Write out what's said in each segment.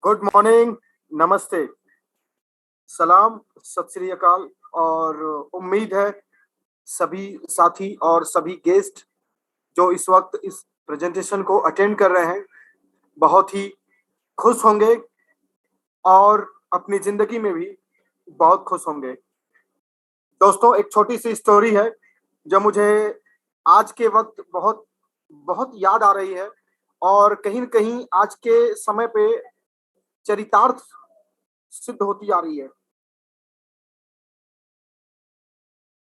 Good morning, नमस्ते, सलाम, सत श्री अकाल। और उम्मीद है सभी साथी और सभी गेस्ट जो इस वक्त इस प्रेजेंटेशन को अटेंड कर रहे हैं बहुत ही खुश होंगे और अपनी जिंदगी में भी बहुत खुश होंगे। दोस्तों, एक छोटी सी स्टोरी है जो मुझे आज के वक्त बहुत बहुत याद आ रही है और कहीं न कहीं आज के समय पे चरितार्थ सिद्ध होती आ रही है।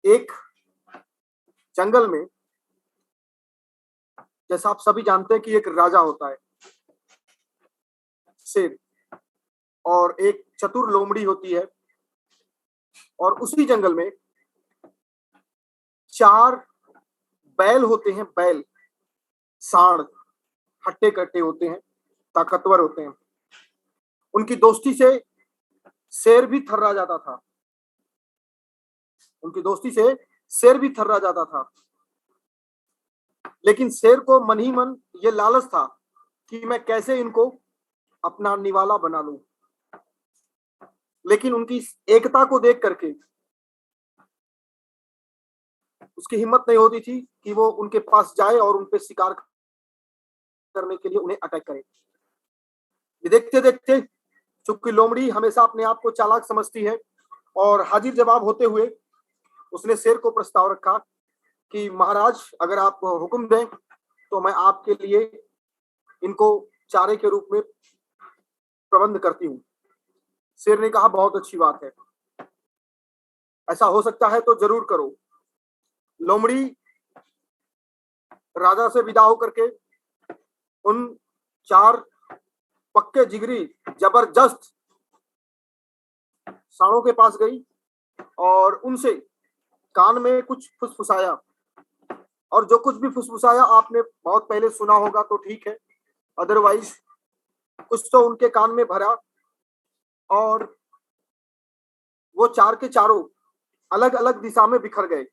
एक जंगल में, जैसा आप सभी जानते हैं कि एक राजा होता है, शेर, और एक चतुर लोमड़ी होती है। और उसी जंगल में चार बैल होते हैं, बैल, सांड, हट्टे कट्टे होते हैं, ताकतवर होते हैं। उनकी दोस्ती से शेर भी थर्रा जाता था। उनकी दोस्ती से शेर भी थर्रा जाता था। लेकिन शेर को मन ही मन ये लालच था कि मैं कैसे इनको अपना निवाला बना लूं। लेकिन उनकी इस एकता को देख करके उसकी हिम्मत नहीं होती थी कि वो उनके पास जाए और उन पे शिकार करने के लिए उन्हें अटैक करे। देखते देखते, चूंकि लोमड़ी हमेशा अपने आप को चालाक समझती है, और हाजिर जवाब होते हुए उसने शेर को प्रस्ताव रखा कि महाराज, अगर आप हुक्म दें तो मैं आपके लिए इनको चारे के रूप में प्रबंध करती हूँ। शेर ने कहा, बहुत अच्छी बात है, ऐसा हो सकता है तो जरूर करो। लोमड़ी राजा से विदा होकर के उन चार पक्के जिगरी जबरदस्त सांडों के पास गई और उनसे कान में कुछ फुसफुसाया। और जो कुछ भी फुसफुसाया आपने बहुत पहले सुना होगा तो ठीक है, अदरवाइज कुछ तो उनके कान में भरा और वो चार के चारों अलग अलग दिशा में बिखर गए।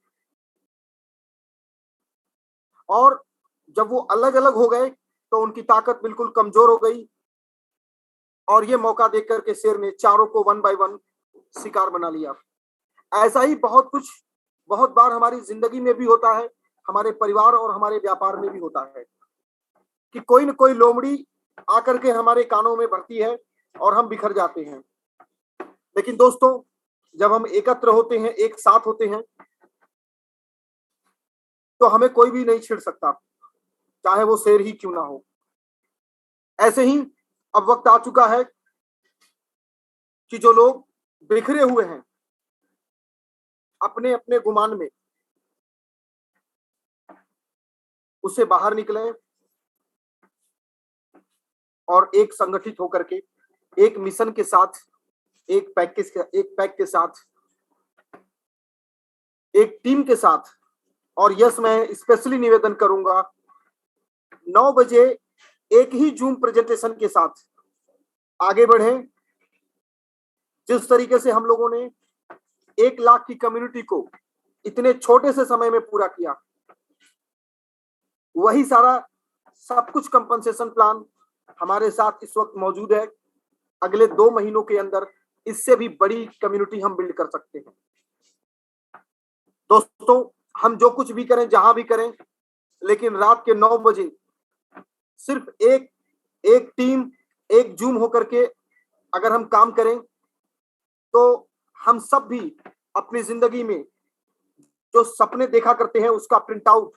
और जब वो अलग अलग हो गए तो उनकी ताकत बिल्कुल कमजोर हो गई। और ये मौका देख करके शेर ने चारों को वन बाय वन शिकार बना लिया। ऐसा ही बहुत कुछ बहुत बार हमारी जिंदगी में भी होता है, हमारे परिवार और हमारे व्यापार में भी होता है कि कोई न कोई लोमड़ी आकर के हमारे कानों में भरती है और हम बिखर जाते हैं। लेकिन दोस्तों, जब हम एकत्र होते हैं, एक साथ होते हैं, तो हमें कोई भी नहीं छेड़ सकता, चाहे वो शेर ही क्यों ना हो। ऐसे ही अब वक्त आ चुका है कि जो लोग बिखरे हुए हैं अपने अपने गुमान में, उससे बाहर निकले और एक संगठित होकर के, एक मिशन के साथ, एक पैक के साथ, एक टीम के साथ। और यस, मैं स्पेशली निवेदन करूंगा, 9 बजे एक ही जूम प्रेजेंटेशन के साथ आगे बढ़े। जिस तरीके से हम लोगों ने 1 लाख की कम्युनिटी को इतने छोटे से समय में पूरा किया, वही सारा सब कुछ कंपनसेशन प्लान हमारे साथ इस वक्त मौजूद है। अगले 2 महीनों के अंदर इससे भी बड़ी कम्युनिटी हम बिल्ड कर सकते हैं। दोस्तों, हम जो कुछ भी करें, जहां भी करें, लेकिन रात के 9 बजे सिर्फ एक एक टीम, एक जूम होकर के अगर हम काम करें तो हम सब भी अपनी जिंदगी में जो सपने देखा करते हैं उसका प्रिंट आउट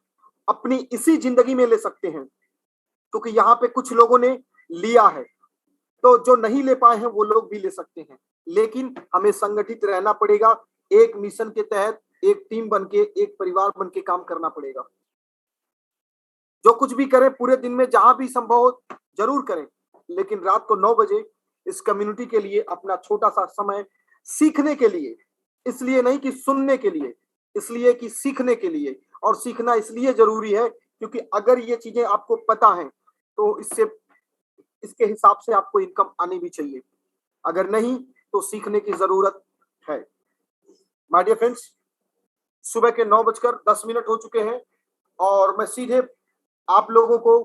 अपनी इसी जिंदगी में ले सकते हैं। क्योंकि यहाँ पे कुछ लोगों ने लिया है, तो जो नहीं ले पाए हैं वो लोग भी ले सकते हैं। लेकिन हमें संगठित रहना पड़ेगा, एक मिशन के तहत, एक टीम बनके, एक परिवार बनके काम करना पड़ेगा। जो कुछ भी करें पूरे दिन में, जहां भी संभव हो जरूर करें, लेकिन रात को 9 बजे इस कम्युनिटी के लिए अपना छोटा सा समय सीखने के लिए, इसलिए नहीं कि सुनने के लिए, इसलिए कि सीखने के लिए। और सीखना इसलिए जरूरी है क्योंकि अगर ये चीजें आपको पता है तो इससे इसके हिसाब से आपको इनकम आनी भी चाहिए। अगर नहीं तो सीखने की जरूरत है। माय डियर फ्रेंड्स, सुबह के 9:10 हो चुके हैं और मैं सीधे आप लोगों को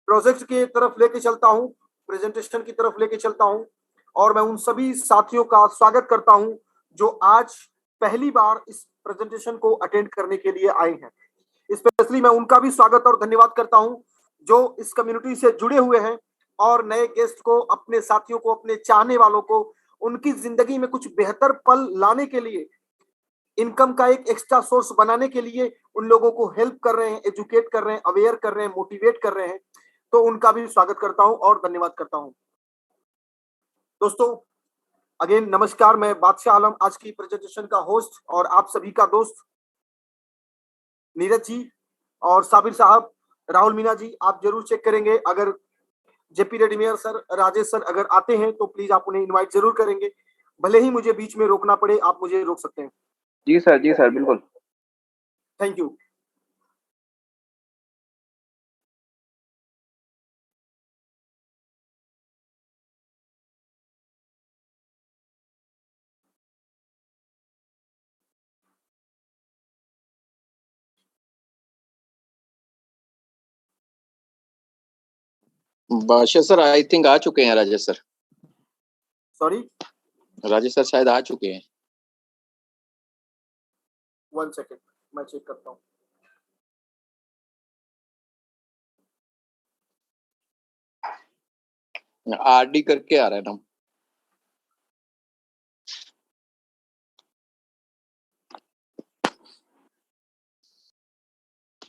प्रोजेक्ट की तरफ लेके चलता हूं। प्रेजेंटेशन की तरफ लेके चलता हूं और मैं उन सभी साथियों का स्वागत करता हूं जो आज पहली बार इस प्रेजेंटेशन को अटेंड करने के लिए आए हैं। स्पेशली मैं उनका भी स्वागत और धन्यवाद करता हूं जो इस कम्युनिटी से जुड़े हुए हैं और नए गेस्ट को, अपने साथियों को, अपने चाहने वालों को उनकी जिंदगी में कुछ बेहतर पल लाने के लिए, इनकम का एक एक्स्ट्रा सोर्स बनाने के लिए उन लोगों को हेल्प कर रहे हैं, एजुकेट कर रहे हैं, अवेयर कर रहे हैं, मोटिवेट कर रहे हैं। तो उनका भी स्वागत करता हूं और धन्यवाद करता हूं। दोस्तों, अगेन नमस्कार। मैं बादशाह आलम, आज की प्रेजेंटेशन का होस्ट और आप सभी का दोस्त। नीरज जी और साबिर साहब, राहुल मीना जी, आप जरूर चेक करेंगे। अगर जेपी रेड्डीमेयर सर, राजेश सर अगर आते हैं तो प्लीज आप उन्हें इनवाइट जरूर करेंगे। भले ही मुझे बीच में रोकना पड़े, आप मुझे रोक सकते हैं। जी सर, बिल्कुल। Thank you. बादशाह सर आई थिंक आ चुके हैं। Rajesh sir, sorry, Rajesh sir शायद आ चुके हैं। 1 सेकेंड, मैं चेक करता हूँ। आरडी करके आ रहा है नाम।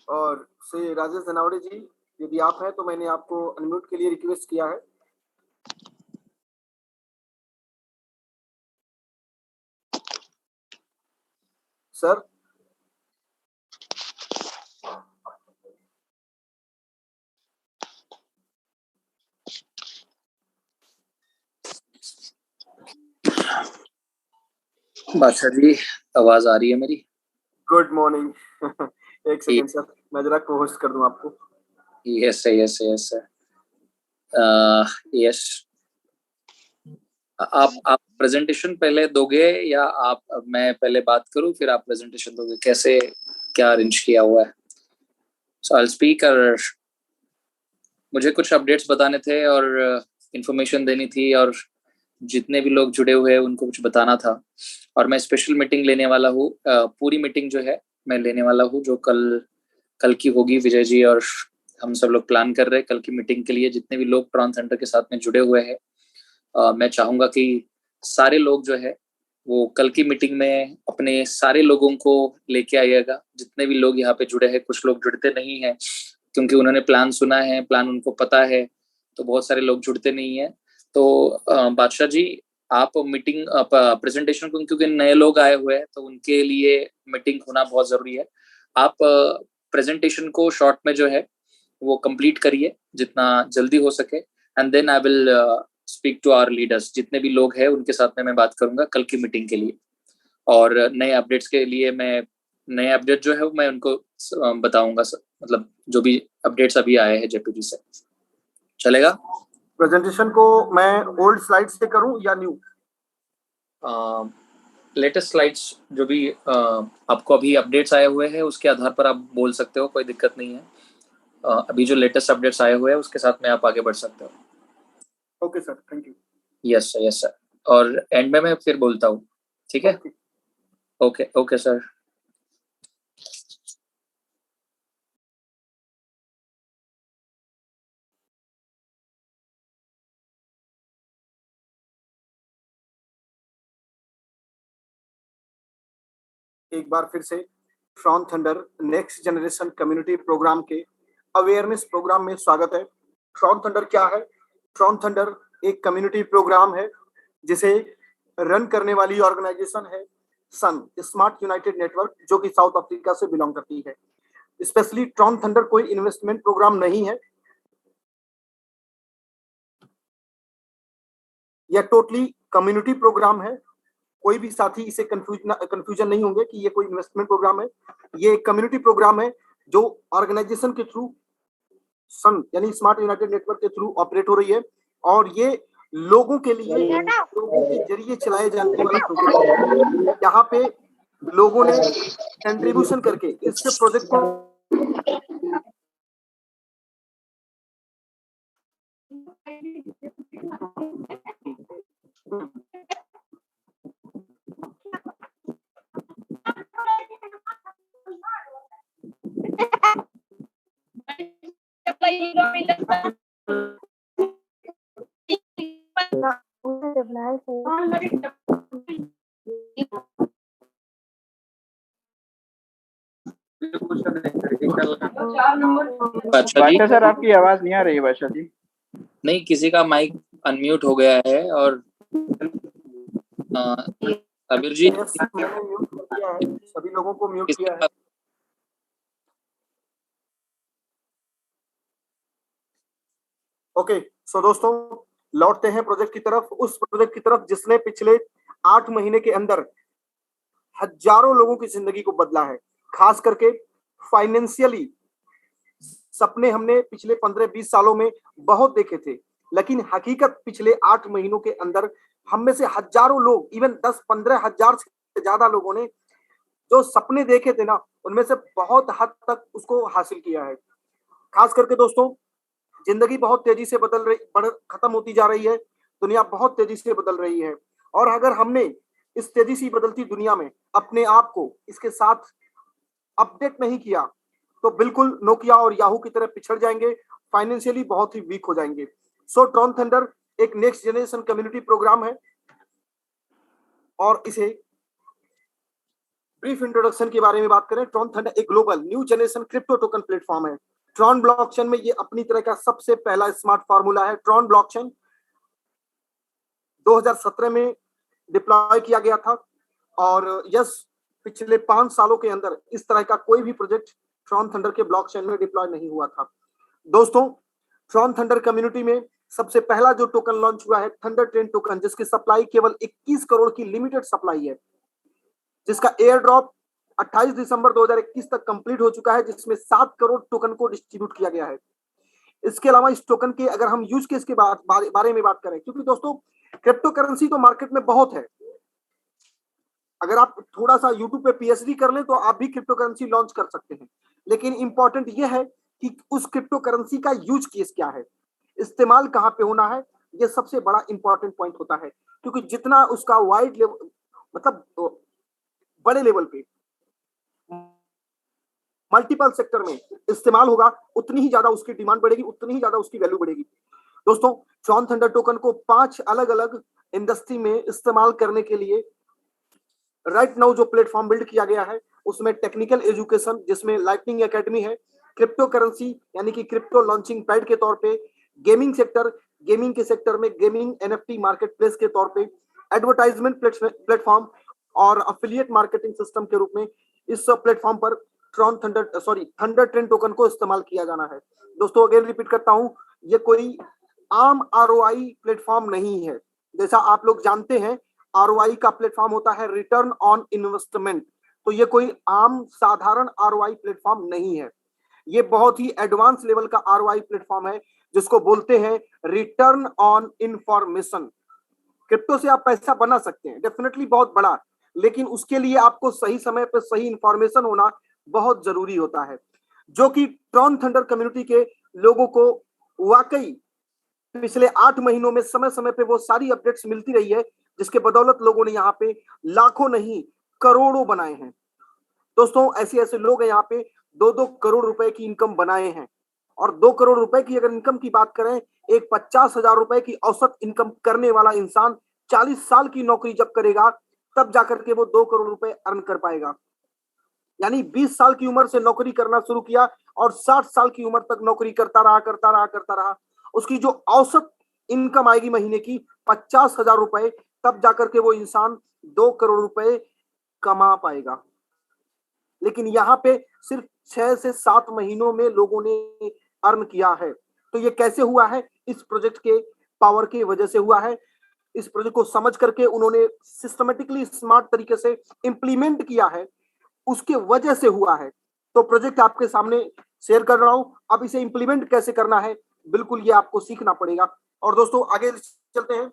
और से राजेश धनावड़े जी, यदि आप हैं तो मैंने आपको अनम्यूट के लिए रिक्वेस्ट किया है। सर, बादशाह जी, आवाज आ रही है मेरी? Good morning. एक सेकेंड सर, मैं जरा को होस्ट कर दूं आपको। Yes sir. यस, आप प्रेजेंटेशन पहले दोगे या आप मैं पहले बात करूं फिर आप प्रेजेंटेशन दोगे? कैसे, क्या अरेंज किया हुआ है? सो आई स्पीक। और मुझे कुछ अपडेट्स बताने थे और इंफॉर्मेशन देनी थी और जितने भी लोग जुड़े हुए हैं उनको कुछ बताना था। और मैं स्पेशल मीटिंग लेने वाला हूँ। पूरी मीटिंग जो है मैं लेने वाला हूँ जो कल की होगी। विजय जी और हम सब लोग प्लान कर रहे हैं कल की मीटिंग के लिए। जितने भी लोग ट्रॉन सेंटर के साथ में जुड़े हुए हैं, मैं चाहूंगा कि सारे लोग जो है वो कल की मीटिंग में अपने सारे लोगों को लेके आइएगा। जितने भी लोग यहाँ पे जुड़े हैं, कुछ लोग जुड़ते नहीं है क्योंकि उन्होंने प्लान सुना है, प्लान उनको पता है, तो बहुत सारे लोग जुड़ते नहीं है। तो बादशाह जी, आप मीटिंग प्रेजेंटेशन को, क्योंकि नए लोग आए हुए हैं तो उनके लिए मीटिंग होना बहुत जरूरी है। आप प्रेजेंटेशन को शॉर्ट में जो है वो कंप्लीट करिए जितना जल्दी हो सके, and then I will speak to our leaders. जितने भी लोग हैं उनके साथ में मैं बात करूंगा कल की मीटिंग के लिए। और नए अपडेट्स के लिए मैं नए अपडेट जो है मैं उनको बताऊंगा। मतलब जो भी अपडेट्स अभी आए हैं जेपीजी से, चलेगा? प्रेजेंटेशन को मैं ओल्ड स्लाइड से करूं या न्यू? लेटेस्ट स्लाइड्स जो भी आपको अभी अपडेट्स आए हुए हैं उसके आधार पर आप बोल सकते हो, कोई दिक्कत नहीं है। अभी जो लेटेस्ट अपडेट्स आए हुए हैं उसके साथ में आप आगे बढ़ सकते हो। Okay sir, thank you. Yes sir. और एंड में मैं फिर बोलता हूँ, ठीक है? Okay sir. एक बार फिर से Tron Thunder next generation community programme के अवेयरनेस प्रोग्राम में स्वागत है। ट्रॉन थंडर क्या है? ट्रॉन थंडर एक कम्युनिटी प्रोग्राम है जिसे रन करने वाली ऑर्गेनाइजेशन है सन, स्मार्ट यूनाइटेड नेटवर्क, जो कि साउथ अफ्रीका से बिलोंग करती है। स्पेशली ट्रॉन थंडर कोई इन्वेस्टमेंट प्रोग्राम नहीं है, यह टोटली कम्युनिटी प्रोग्राम है। कोई भी साथी इसे कंफ्यूजन नहीं होंगे कि ये कोई इन्वेस्टमेंट प्रोग्राम है। ये एक कम्युनिटी प्रोग्राम है जो ऑर्गेनाइजेशन के थ्रू, सन यानी स्मार्ट यूनाइटेड नेटवर्क के थ्रू ऑपरेट हो रही है। और ये लोगों के लिए, लोगों के जरिए चलाए जाने वाला प्रोजेक्ट है। यहाँ पे लोगों ने कंट्रीब्यूशन करके इस प्रोजेक्ट को बादशाह जी, बादशाह सर आपकी आवाज नहीं आ रही है बादशाह जी। नहीं, किसी का माइक अनम्यूट हो गया है। और आबिर जी, Yes, मैंने म्यूट कर दिया है, सभी लोगों को म्यूट किसी किया है। का ओके, सो दोस्तों लौटते हैं प्रोजेक्ट की तरफ, उस प्रोजेक्ट की तरफ जिसने पिछले 8 महीने के अंदर हजारों लोगों की जिंदगी को बदला है। खास करके फाइनेंशियली सपने हमने पिछले 15-20 सालों में बहुत देखे थे, लेकिन हकीकत पिछले 8 महीनों के अंदर हम में से हजारों लोग, इवन 10-15 हजार से ज्यादा लोगों ने जो सपने देखे थे ना, उनमें से बहुत हद तक उसको हासिल किया है। खास करके दोस्तों जिंदगी बहुत तेजी से खत्म होती जा रही है, दुनिया बहुत तेजी से बदल रही है, और अगर हमने इस तेजी से बदलती दुनिया में अपने आप को इसके साथ अपडेट नहीं किया तो बिल्कुल नोकिया और याहू की तरह पिछड़ जाएंगे, फाइनेंशियली बहुत ही वीक हो जाएंगे। सो ट्रॉन थंडर एक नेक्स्ट जनरेशन कम्युनिटी प्रोग्राम है, और इसे ब्रीफ इंट्रोडक्शन के बारे में बात करें, ट्रॉन थंडर एक global new generation crypto token platform है। ट्रॉन ब्लॉकचेन में ये अपनी तरह का सबसे पहला स्मार्ट फार्मूला है। ट्रॉन ब्लॉकचेन 2017 में डिप्लॉय किया गया था, और यस पिछले 5 सालों के अंदर इस तरह का कोई भी प्रोजेक्ट ट्रॉन थंडर के ब्लॉकचेन में डिप्लॉय नहीं हुआ था। दोस्तों ट्रॉन थंडर कम्युनिटी में सबसे पहला जो टोकन लॉन्च हुआ है थंडर ट्रेन टोकन, जिसकी सप्लाई केवल 21 करोड़ की लिमिटेड सप्लाई है, जिसका एयर ड्रॉप 28 दिसंबर 2021 तक कंप्लीट हो चुका है, जिसमें 7 करोड़ टोकन को डिस्ट्रीब्यूट किया गया है। इसके अलावा इस टोकन के अगर हम यूज केस के बारे में बात करें, क्योंकि दोस्तों क्रिप्टो करेंसी तो मार्केट में बहुत है, अगर आप थोड़ा सा यूट्यूब पे पीएचडी कर लें तो आप भी क्रिप्टो करेंसी लॉन्च कर सकते हैं, लेकिन इंपॉर्टेंट यह है कि उस क्रिप्टो करेंसी का यूज केस क्या है, इस्तेमाल कहां पे होना है, यह सबसे बड़ा इंपॉर्टेंट पॉइंट होता है। क्योंकि जितना उसका वाइड लेवल, मतलब बड़े लेवल पे मल्टीपल सेक्टर में इस्तेमाल होगा, उतनी ही ज्यादा उसकी डिमांड बढ़ेगी, उतनी ही ज्यादा उसकी वैल्यू बढ़ेगी। दोस्तों ट्रॉन थंडर टोकन को 5 अलग अलग इंडस्ट्री में इस्तेमाल करने के लिए राइट नाउ जो प्लेटफॉर्म बिल्ड किया गया है, उसमें टेक्निकल एजुकेशन जिसमें लाइटनिंग एकेडमी है, क्रिप्टो करेंसी यानी कि क्रिप्टो लॉन्चिंग पैड के तौर पे, गेमिंग सेक्टर, गेमिंग के सेक्टर में गेमिंग एनएफटी मार्केट प्लेस के तौर पे, एडवर्टाइजमेंट प्लेटफॉर्म और अफिलिएट मार्केटिंग सिस्टम के रूप में इस प्लेटफॉर्म पर थंडर ट्रेन टोकन को इस्तेमाल किया जाना है। दोस्तों अगेन रिपीट करता हूं, ये कोई आम आरओआई प्लेटफॉर्म नहीं है। जैसा आप लोग जानते हैं आरओआई का प्लेटफॉर्म होता है रिटर्न ऑन इन्वेस्टमेंट, तो ये कोई आम साधारण आरओआई प्लेटफॉर्म नहीं है, ये बहुत ही एडवांस लेवल का आरओआई प्लेटफॉर्म है, जिसको बोलते हैं रिटर्न ऑन इंफॉर्मेशन। क्रिप्टो से आप पैसा बना सकते हैं, डेफिनेटली बहुत बड़ा, लेकिन उसके लिए आपको सही समय पर सही इंफॉर्मेशन होना बहुत जरूरी होता है, जो कि ट्रॉन थंडर कम्युनिटी के लोगों को वाकई पिछले 8 महीनों में समय समय पे वो सारी अपडेट्स मिलती रही है, जिसके बदौलत लोगों ने यहाँ पे लाखों नहीं करोड़ों बनाए हैं। दोस्तों ऐसे ऐसे लोग हैं यहाँ पे 2-2 करोड़ रुपए की इनकम बनाए हैं, और 2 करोड़ रुपए की अगर इनकम की बात करें, एक 50,000 रुपए की औसत इनकम करने वाला इंसान 40 साल की नौकरी जब करेगा तब जाकर के वो 2 करोड़ रुपए अर्न कर पाएगा। यानी 20 साल की उम्र से नौकरी करना शुरू किया और 60 साल की उम्र तक नौकरी करता रहा, उसकी जो औसत इनकम आएगी महीने की 50,000 रुपए, तब जाकर के वो इंसान 2 करोड़ रुपए कमा पाएगा। लेकिन यहाँ पे सिर्फ 6 से 7 महीनों में लोगों ने अर्न किया है। तो ये कैसे हुआ है? इस प्रोजेक्ट के पावर की वजह से हुआ है। इस प्रोजेक्ट को समझ करके उन्होंने सिस्टमेटिकली स्मार्ट तरीके से इंप्लीमेंट किया है, उसके वजह से हुआ है। तो प्रोजेक्ट आपके सामने शेयर कर रहा हूं, अब इसे इंप्लीमेंट कैसे करना है बिल्कुल ये आपको सीखना पड़ेगा। और दोस्तों आगे चलते हैं,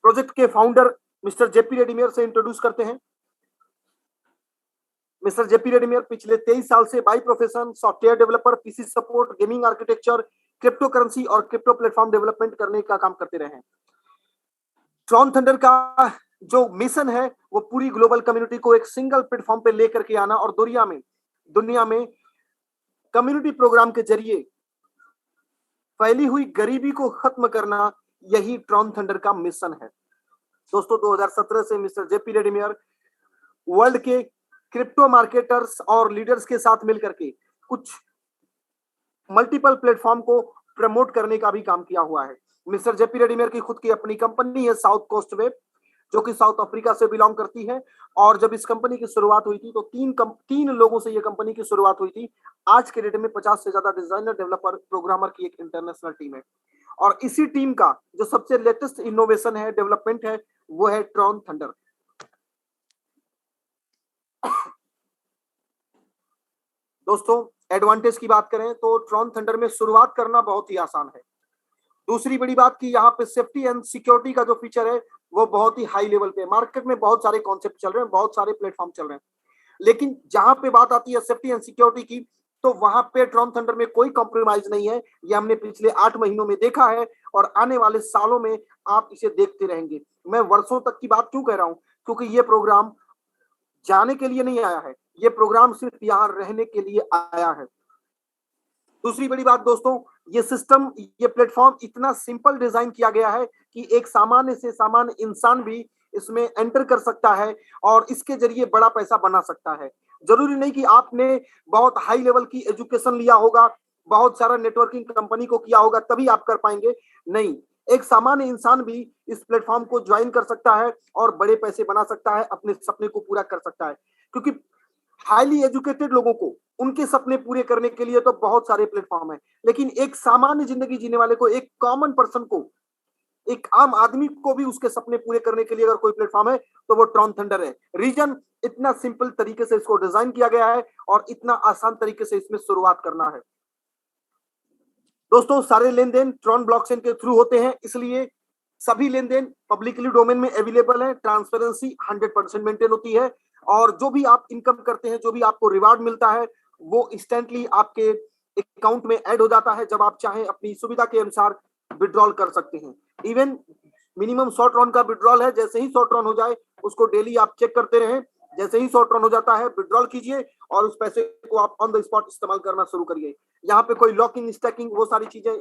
प्रोजेक्ट के फाउंडर मिस्टर जेपी रेड्डीमेयर से इंट्रोड्यूस करते हैं। मिस्टर जेपी रेड्डीमेयर पिछले 23 साल से by profession software developer, PC support, gaming architecture, crypto currency और क्रिप्टो प्लेटफॉर्म डेवलपमेंट करने का काम करते रहे हैं। ट्रॉन थंडर का जो मिशन है वो पूरी ग्लोबल कम्युनिटी को एक सिंगल प्लेटफॉर्म पे लेकर के आना और दुनिया में कम्युनिटी प्रोग्राम के जरिए फैली हुई गरीबी को खत्म करना, यही ट्रॉन थंडर का मिशन है। दोस्तों 2017 से मिस्टर जेपी रेडमियर वर्ल्ड के क्रिप्टो मार्केटर्स और लीडर्स के साथ मिलकर के कुछ मल्टीपल प्लेटफॉर्म को प्रमोट करने का भी काम किया हुआ है। मिस्टर जेपी रेडमियर की खुद की अपनी कंपनी है साउथ कोस्ट वेब, जो कि साउथ अफ्रीका से बिलोंग करती है। और जब इस कंपनी की शुरुआत हुई थी तो तीन लोगों से ये कंपनी की शुरुआत हुई थी। आज के डेट में 50 से ज्यादा डिजाइनर, डेवलपर, प्रोग्रामर की एक इंटरनेशनल टीम है। और इसी टीम का जो सबसे लेटेस्ट इनोवेशन है, डेवलपमेंट है, वो है ट्रॉन थंडर। दोस्तों एडवांटेज की बात करें तो ट्रॉन थंडर में शुरुआत करना बहुत ही आसान है। दूसरी बड़ी बात की यहाँ पे सेफ्टी एंड सिक्योरिटी का जो फीचर है वो बहुत ही हाई लेवल पे। मार्केट में बहुत सारे कॉन्सेप्ट चल रहे हैं, बहुत सारे प्लेटफॉर्म चल रहे हैं, लेकिन जहां पे बात आती है सेफ्टी एंड सिक्योरिटी की, तो वहां पे ट्रॉन थंडर में कोई कॉम्प्रोमाइज नहीं है। ये हमने पिछले 8 महीनों में देखा है और आने वाले सालों में आप इसे देखते रहेंगे। मैं वर्षों तक की बात क्यों कह रहा हूं, क्योंकि ये प्रोग्राम जाने के लिए नहीं आया है, ये प्रोग्राम सिर्फ यहाँ रहने के लिए आया है। दूसरी बड़ी बात दोस्तों, ये सिस्टम, ये प्लेटफॉर्म इतना सिंपल डिजाइन किया गया है कि एक सामान्य से सामान्य इंसान भी इसमें एंटर कर सकता है और इसके जरिए बड़ा पैसा बना सकता है। जरूरी नहीं कि आपने बहुत हाई लेवल की एजुकेशन लिया होगा, बहुत सारा नेटवर्किंग कंपनी को किया होगा तभी आप कर पाएंगे। नहीं, एक सामान्य इंसान भी इस प्लेटफॉर्म को ज्वाइन कर सकता है और बड़े पैसे बना सकता है, अपने सपने को पूरा कर सकता है। क्योंकि हाईली एजुकेटेड लोगों को उनके सपने पूरे करने के लिए तो बहुत सारे प्लेटफॉर्म है, लेकिन एक सामान्य जिंदगी जीने वाले को, एक कॉमन पर्सन को, एक आम आदमी को भी उसके सपने पूरे करने के लिए अगर कोई प्लेटफॉर्म है तो वो ट्रॉन थंडर है। रीजन, इतना सिंपल तरीके से इसको डिजाइन किया गया है और इतना आसान तरीके से इसमें शुरुआत करना है। दोस्तों सारे लेन देन ट्रॉन ब्लॉकचेन के थ्रू होते हैं, इसलिए सभी लेन देन पब्लिकली डोमेन में अवेलेबल है। ट्रांसपेरेंसी 100% मेंटेन होती है और जो भी आप इनकम करते हैं, जो भी आपको रिवार्ड मिलता है, वो इंस्टेंटली आपके अकाउंट में ऐड हो जाता है। जब आप चाहें अपनी सुविधा के अनुसार विड्रॉल कर सकते हैं। इवन मिनिमम 100 ट्रॉन का विड्रॉल है, जैसे ही 100 ट्रॉन हो जाए उसको डेली आप चेक करते रहें। जैसे ही 100 ट्रॉन हो जाता है विड्रॉल कीजिए और उस पैसे को आप ऑन द स्पॉट इस्तेमाल करना शुरू करिए। यहाँ पे कोई लॉकिंग, स्टैकिंग, वो सारी चीजें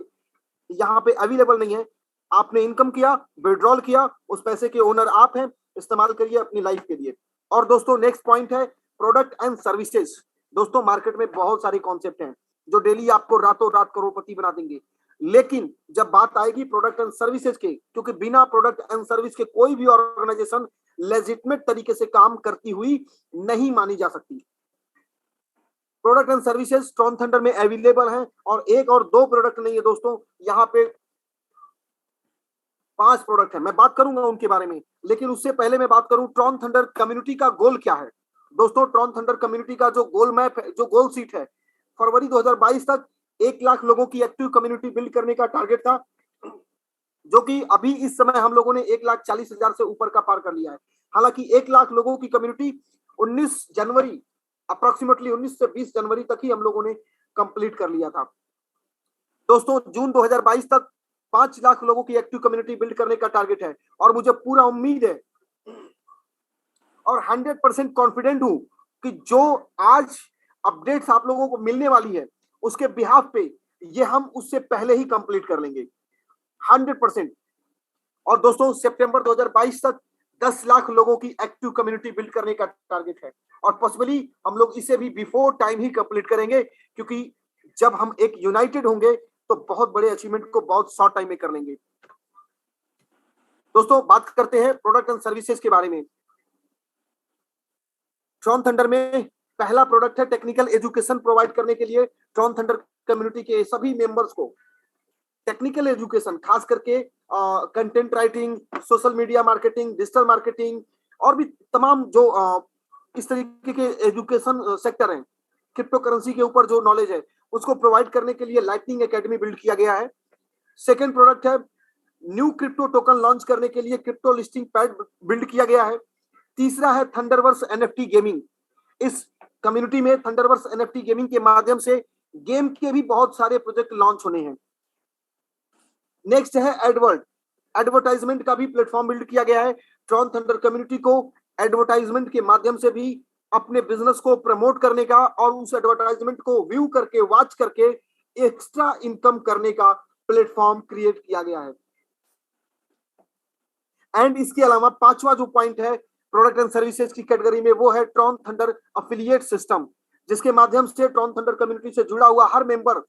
यहाँ पे अवेलेबल नहीं है। आपने इनकम किया, विड्रॉल किया, उस पैसे के ओनर आप हैं, इस्तेमाल करिए अपनी लाइफ के लिए। और दोस्तों नेक्स्ट पॉइंट है प्रोडक्ट एंड सर्विसेज। दोस्तों मार्केट में बहुत सारे कॉन्सेप्ट हैं जो डेली आपको रातों रात करोड़पति बना देंगे, लेकिन जब बात आएगी प्रोडक्ट एंड सर्विसेज के, क्योंकि बिना प्रोडक्ट एंड सर्विस के कोई भी ऑर्गेनाइजेशन लेजिटिमेट तरीके से काम करती हुई नहीं मानी जा सकती। Product and services Tron thunder में अवेलेबल हैं और एक और दो प्रोडक्ट नहीं है दोस्तों, यहाँ पे 5 प्रोडक्ट है। मैं बात करूंगा उनके बारे में, लेकिन उससे पहले मैं बात करूं ट्रॉन थंडर कम्युनिटी का गोल क्या है। दोस्तों ट्रॉन थंडर कम्युनिटी का जो गोल मैप है, जो गोल सीट है, फरवरी 2022 तक 1 लाख लोगों की एक्टिव कम्युनिटी बिल्ड करने का टारगेट था, जो कि अभी इस समय हम लोगों ने 1,40,000 से ऊपर का पार कर लिया है। हालांकि 1 लाख लोगों की कम्युनिटी 19 जनवरी, अप्रोक्सीमेटली 19 से 20 जनवरी तक ही हम लोगों ने कंप्लीट कर लिया था। दोस्तों जून 2022 तक 5 लाख लोगों की एक्टिव कम्युनिटी बिल्ड करने का टारगेट है और मुझे पूरा उम्मीद है और 100% कॉन्फिडेंट हूं कि जो आज अपडेट्स आप लोगों को मिलने वाली है उसके बिहाफ पे ये हम उससे पहले ही कंप्लीट कर लेंगे 100%। और दोस्तों सितंबर 2022 तक 10 लाख लोगों की एक्टिव कम्युनिटी बिल्ड करने का टारगेट है और पॉसिबली हम लोग इसे भी बिफोर टाइम ही कंप्लीट करेंगे, क्योंकि जब हम एक यूनाइटेड होंगे तो बहुत बड़े अचीवमेंट को बहुत शॉर्ट टाइम में कर लेंगे। दोस्तों बात करते हैं प्रोडक्ट एंड सर्विसेज के बारे में। ट्रॉन थंडर में पहला प्रोडक्ट है टेक्निकल एजुकेशन प्रोवाइड करने के लिए ट्रॉन थंडर कम्युनिटी के सभी मेंबर्स को टेक्निकल एजुकेशन, खास करके content writing, social media marketing, digital marketing और भी तमाम जो इस तरीके के एजुकेशन सेक्टर हैं, क्रिप्टो करेंसी के ऊपर जो नॉलेज है उसको प्रोवाइड करने के लिए लाइटनिंग एकेडमी बिल्ड किया गया है। सेकेंड प्रोडक्ट है न्यू क्रिप्टो टोकन लॉन्च करने के लिए क्रिप्टो लिस्टिंग पैड बिल्ड किया गया है। तीसरा है थंडरवर्स एनएफटी गेमिंग। इस कम्युनिटी में थंडरवर्स एनएफटी गेमिंग के माध्यम से गेम के भी बहुत सारे प्रोजेक्ट लॉन्च होने हैं। नेक्स्ट है एडवर्ड, एडवर्टाइजमेंट का भी प्लेटफॉर्म बिल्ड किया गया है। ट्रॉन थंडर कम्युनिटी को एडवर्टाइजमेंट के माध्यम से भी अपने बिजनेस को प्रमोट करने का और उस एडवर्टाइजमेंट को व्यू करके, वॉच करके एक्स्ट्रा इनकम करने का प्लेटफॉर्म क्रिएट किया गया है। एंड इसके अलावा पांचवा जो पॉइंट है प्रोडक्ट एंड सर्विसेज की कैटेगरी में, वो है ट्रॉन थंडर अफिलिएट सिस्टम, जिसके माध्यम से ट्रॉन थंडर कम्युनिटी से जुड़ा हुआ हर मेंबर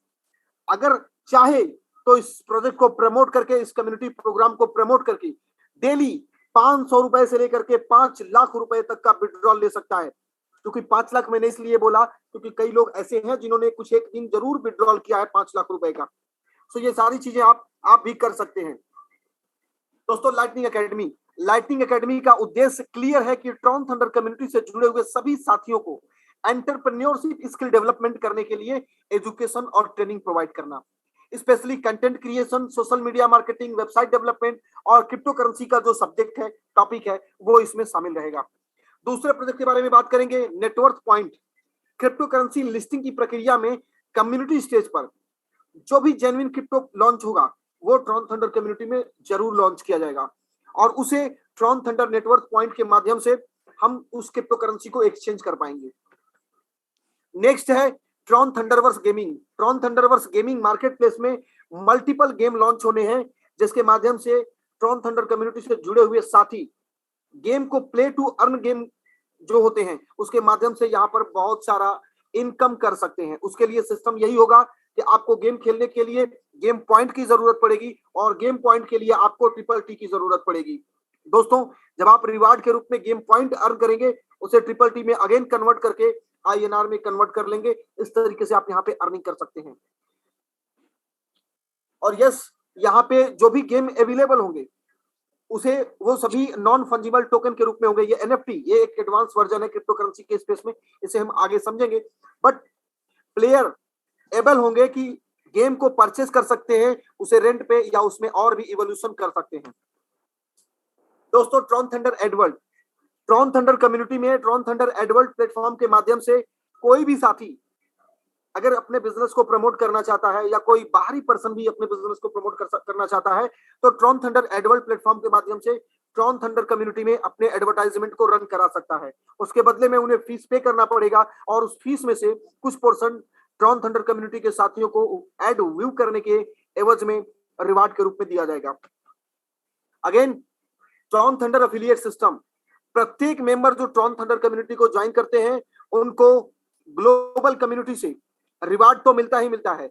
अगर चाहे तो इस प्रोजेक्ट को प्रमोट करके, इस कम्युनिटी प्रोग्राम को प्रमोट करके डेली 500 रुपए से लेकर के 5 लाख रुपए तक का विड्रॉल ले सकता है। क्योंकि 5 लाख मैंने इसलिए बोला क्योंकि कई लोग ऐसे हैं जिन्होंने कुछ एक दिन जरूर विड्रॉल किया है 5 लाख रुपए का। सो ये सारी चीजें आप भी कर सकते हैं। दोस्तों, लाइटनिंग एकेडमी का उद्देश्य क्लियर है कि ट्रॉन थंडर कम्युनिटी से जुड़े हुए सभी साथियों को एंटरप्रेन्योरशिप स्किल डेवलपमेंट करने के लिए एजुकेशन और ट्रेनिंग प्रोवाइड करना, specially content creation, social media marketing, website development और क्रिप्टो करेंसी का जो सब्जेक्ट है, टॉपिक है, वो इसमें शामिल रहेगा। दूसरे प्रोजेक्ट के बारे में बात करेंगे, net worth point. Crypto currency listing की प्रक्रिया में कम्युनिटी स्टेज पर जो भी जेन्युइन क्रिप्टो लॉन्च होगा वो ट्रॉन थंडर कम्युनिटी में जरूर लॉन्च किया जाएगा और उसे ट्रॉन थंडर नेटवर्थ पॉइंट के माध्यम से हम उस क्रिप्टो करेंसी को एक्सचेंज कर पाएंगे। नेक्स्ट है Tron Thunderverse gaming. Tron Thunderverse gaming market place में मल्टीपल गेम लॉन्च होने हैं, जिसके माध्यम से ट्रॉन थंडर कम्युनिटी से जुड़े हुए साथी गेम को प्ले टू अर्न गेम जो होते हैं उसके माध्यम से यहाँ पर बहुत सारा इनकम कर सकते हैं। उसके लिए सिस्टम यही होगा कि आपको गेम खेलने के लिए गेम पॉइंट की जरूरत पड़ेगी और गेम पॉइंट के लिए आपको ट्रिपल टी की जरूरत पड़ेगी। दोस्तों, जब आप रिवार्ड के रूप में गेम पॉइंट अर्न करेंगे उसे ट्रिपल टी में अगेन कन्वर्ट करके INR में कन्वर्ट कर लेंगे। इस तरीके से आप यहाँ पे अर्निंग कर सकते हैं। और यस, यहाँ पे जो भी गेम अवेलेबल होंगे उसे वो सभी नॉन फंजिबल टोकन के रूप में होंगे। ये NFT, ये एक एडवांस वर्जन है क्रिप्टो करेंसी के स्पेस में, इसे हम आगे समझेंगे। बट प्लेयर एबल होंगे कि गेम को परचेस कर सकते हैं, उसे रेंट पे या उसमें और भी इवोल्यूशन कर सकते हैं। दोस्तों, ट्रॉन थंडर कम्युनिटी में ट्रॉन थंडर एडवर्ड प्लेटफॉर्म के माध्यम से कोई भी साथी अगर अपने बिजनेस को प्रमोट करना चाहता है या कोई बाहरी पर्सन भी अपने बिजनेस को प्रमोट करना चाहता है तो ट्रॉन थंडर एडवर्ड प्लेटफॉर्म के माध्यम से ट्रॉन थंडर कम्युनिटी में अपने एडवर्टाइजमेंट को रन करा सकता है। उसके बदले में उन्हें फीस पे करना पड़ेगा और उस फीस में से कुछ पोर्शन ट्रॉन थंडर कम्युनिटी के साथियों को एड व्यू करने के एवज में रिवार्ड के रूप में दिया जाएगा। Again, Tron Thunder affiliate system, प्रत्येक मेंबर जो ट्रॉन थंडर कम्युनिटी को ज्वाइन करते हैं उनको ग्लोबल कम्युनिटी से रिवार्ड तो मिलता ही मिलता है।